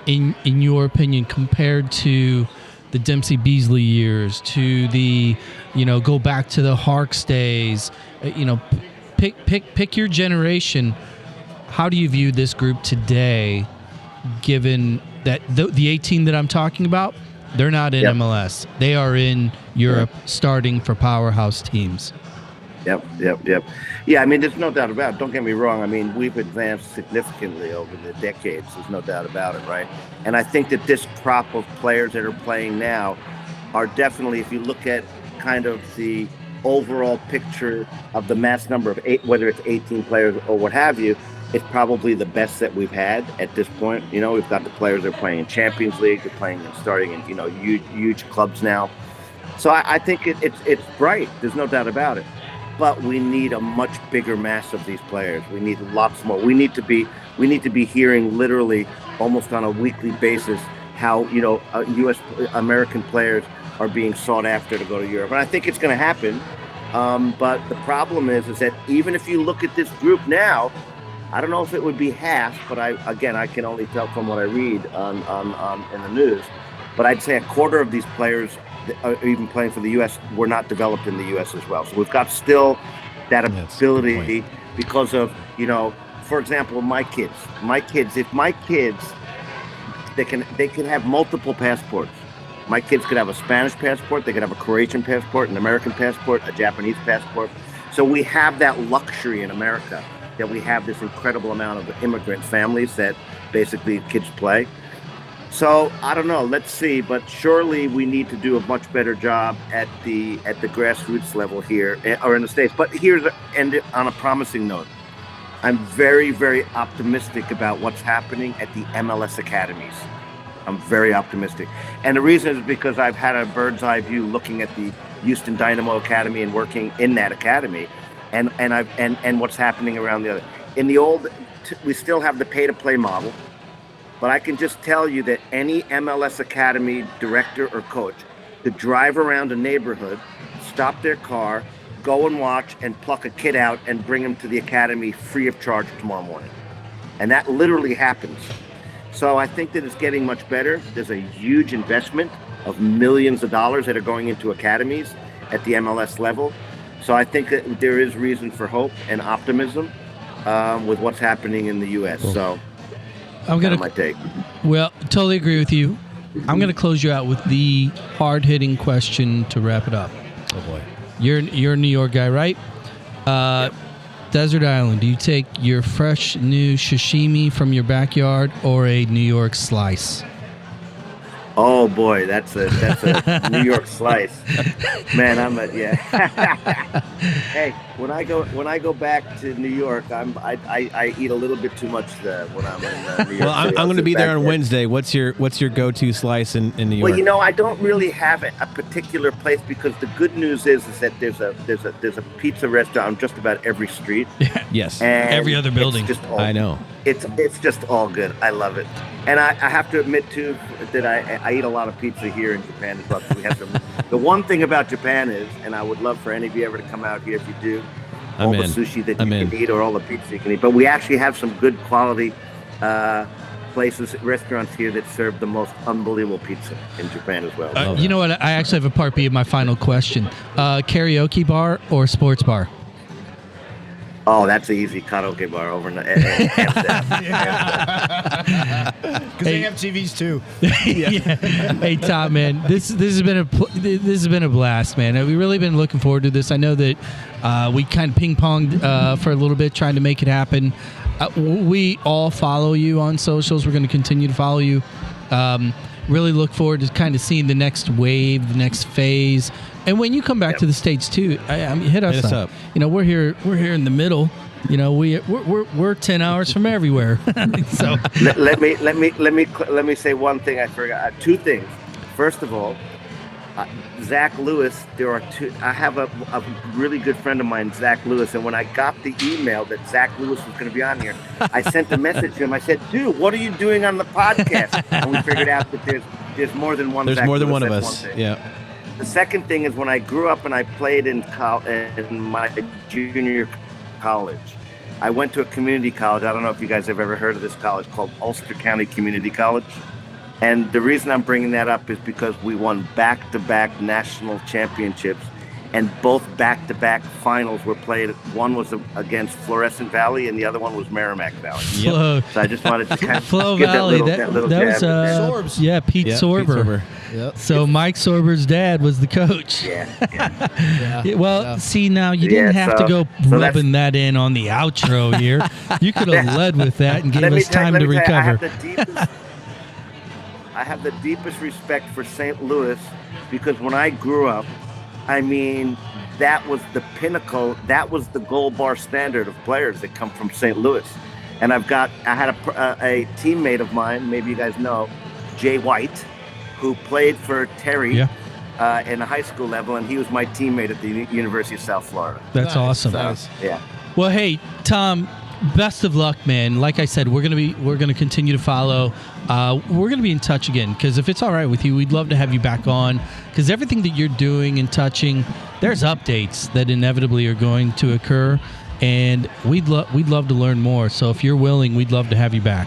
in your opinion, compared to the Dempsey Beasley years, to the, go back to the Harks days, pick your generation. How do you view this group today, given that the 18 that I'm talking about, they're not in MLS. They are in Europe, starting for powerhouse teams. Yep. Yeah, I mean, there's no doubt about it. Don't get me wrong. I mean, we've advanced significantly over the decades. There's no doubt about it, right? And I think that this crop of players that are playing now are definitely, if you look at kind of the overall picture of the mass number of 8, whether it's 18 players or what have you, it's probably the best that we've had at this point. We've got the players that are playing in Champions League, they're playing and starting in, huge clubs now. So I think it's bright. There's no doubt about it. But we need a much bigger mass of these players. We need lots more. We need to be hearing literally almost on a weekly basis how U.S. American players are being sought after to go to Europe, and I think it's going to happen. But the problem is that even if you look at this group now, I don't know if it would be half, but I can only tell from what I read on in the news. But I'd say a quarter of these players that are even playing for the U.S. were not developed in the U.S. as well. So we've got still that ability because of, for example, my kids, they can have multiple passports. My kids could have a Spanish passport, they could have a Croatian passport, an American passport, a Japanese passport. So we have that luxury in America, that we have this incredible amount of immigrant families that basically kids play. So I don't know, let's see, but surely we need to do a much better job at the grassroots level here, or in the States. But end on a promising note. I'm very, very optimistic about what's happening at the MLS academies. I'm very optimistic. And the reason is because I've had a bird's eye view looking at the Houston Dynamo Academy and working in that academy. And what's happening around the other. In the old, we still have the pay-to-play model, but I can just tell you that any MLS Academy director or coach could drive around a neighborhood, stop their car, go and watch, and pluck a kid out and bring him to the academy free of charge tomorrow morning. And that literally happens. So I think that it's getting much better. There's a huge investment of millions of dollars that are going into academies at the MLS level. So I think that there is reason for hope and optimism with what's happening in the U.S. Cool. So that's my take. Well, totally agree with you. I'm going to close you out with the hard-hitting question to wrap it up. Oh, boy. You're a New York guy, right? Yep. Desert Island, do you take your fresh new sashimi from your backyard or a New York slice? Oh boy, that's a New York slice, man. Hey, when I go back to New York, I eat a little bit too much when I'm in New York. Well, I'm going to be there on Wednesday. What's your go-to slice in New York? Well, I don't really have a particular place, because the good news is that there's a pizza restaurant on just about every street. Yes, every other building. I know. It's just all good. I love it. And I have to admit, too, that I eat a lot of pizza here in Japan as well. So we have some. The one thing about Japan is, and I would love for any of you ever to come out here if you do, all the sushi that you can eat or all the pizza you can eat. But we actually have some good quality places, restaurants here that serve the most unbelievable pizza in Japan as well. You know what? I actually have a part B of my final question. Karaoke bar or sports bar? Oh, that's an easy karaoke bar over in the Because they have TVs too. Yeah. Hey, Tom, man, this has been a blast, man. We've really been looking forward to this. I know that we kind of ping-ponged for a little bit trying to make it happen. We all follow you on socials. We're going to continue to follow you. Really look forward to kind of seeing the next wave, the next phase. And when you come back to the States too, I mean, hit us up. You know, we're here in the middle. You know, we're 10 hours from everywhere. So let me say one thing I forgot. Two things. First of all, Zach Lewis. There are two. I have a really good friend of mine, Zach Lewis, and when I got the email that Zach Lewis was going to be on here, I sent a message to him. I said, "Dude, what are you doing on the podcast?" And we figured out that there's more than one. There's Zach more than Lewis. one of That's us. Yeah. The second thing is when I grew up and I played in my junior college, I went to a community college. I don't know if you guys have ever heard of this college called Ulster County Community College. And the reason I'm bringing that up is because we won back-to-back national championships, and both back-to-back finals were played. One was against Florissant Valley, and the other one was Merrimack Valley. Yep. So I just wanted to kind of Flow give Valley. that little That was Sorbs. yeah, Pete Sorber. Yep. So Mike Sorber's dad was the coach. Yeah. Well, see, now you didn't have to go rubbing that in on the outro here. You could have led with that and gave us time to recover. I have the deepest respect for St. Louis because when I grew up, I mean, that was the pinnacle. That was the gold bar standard of players that come from St. Louis. And I had a teammate of mine, maybe you guys know, Jay White, who played for Terry in the high school level, and he was my teammate at the University of South Florida. That's awesome. Yeah. Well, hey, Tom, best of luck, man. Like I said, we're gonna continue to follow. We're gonna be in touch again because if it's all right with you, we'd love to have you back on because everything that you're doing and touching, there's updates that inevitably are going to occur, and we'd love to learn more. So if you're willing, we'd love to have you back.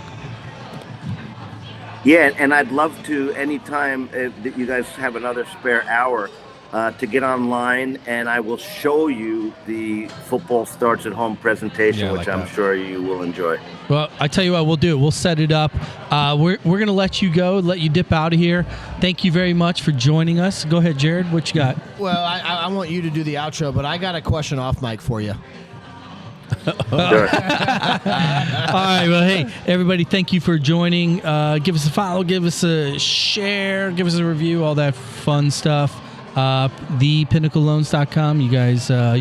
Yeah, and I'd love to anytime that you guys have another spare hour to get online, and I will show you the Football Starts at Home presentation, which I'm sure you will enjoy. Well, I tell you what, we'll do it. We'll set it up. We're going to let you go, let you dip out of here. Thank you very much for joining us. Go ahead, Jared. What you got? Well, I want you to do the outro, but I got a question off mic for you. Sure. All right. Well, hey, everybody, thank you for joining. Give us a follow, give us a share, give us a review, all that fun stuff. ThePinnacleLoans.com. You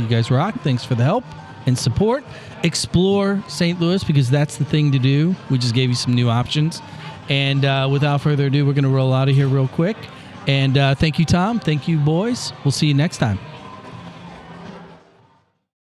guys rock. Thanks for the help and support. Explore St. Louis because that's the thing to do. We just gave you some new options. And without further ado, we're going to roll out of here real quick. And thank you, Tom. Thank you, boys. We'll see you next time.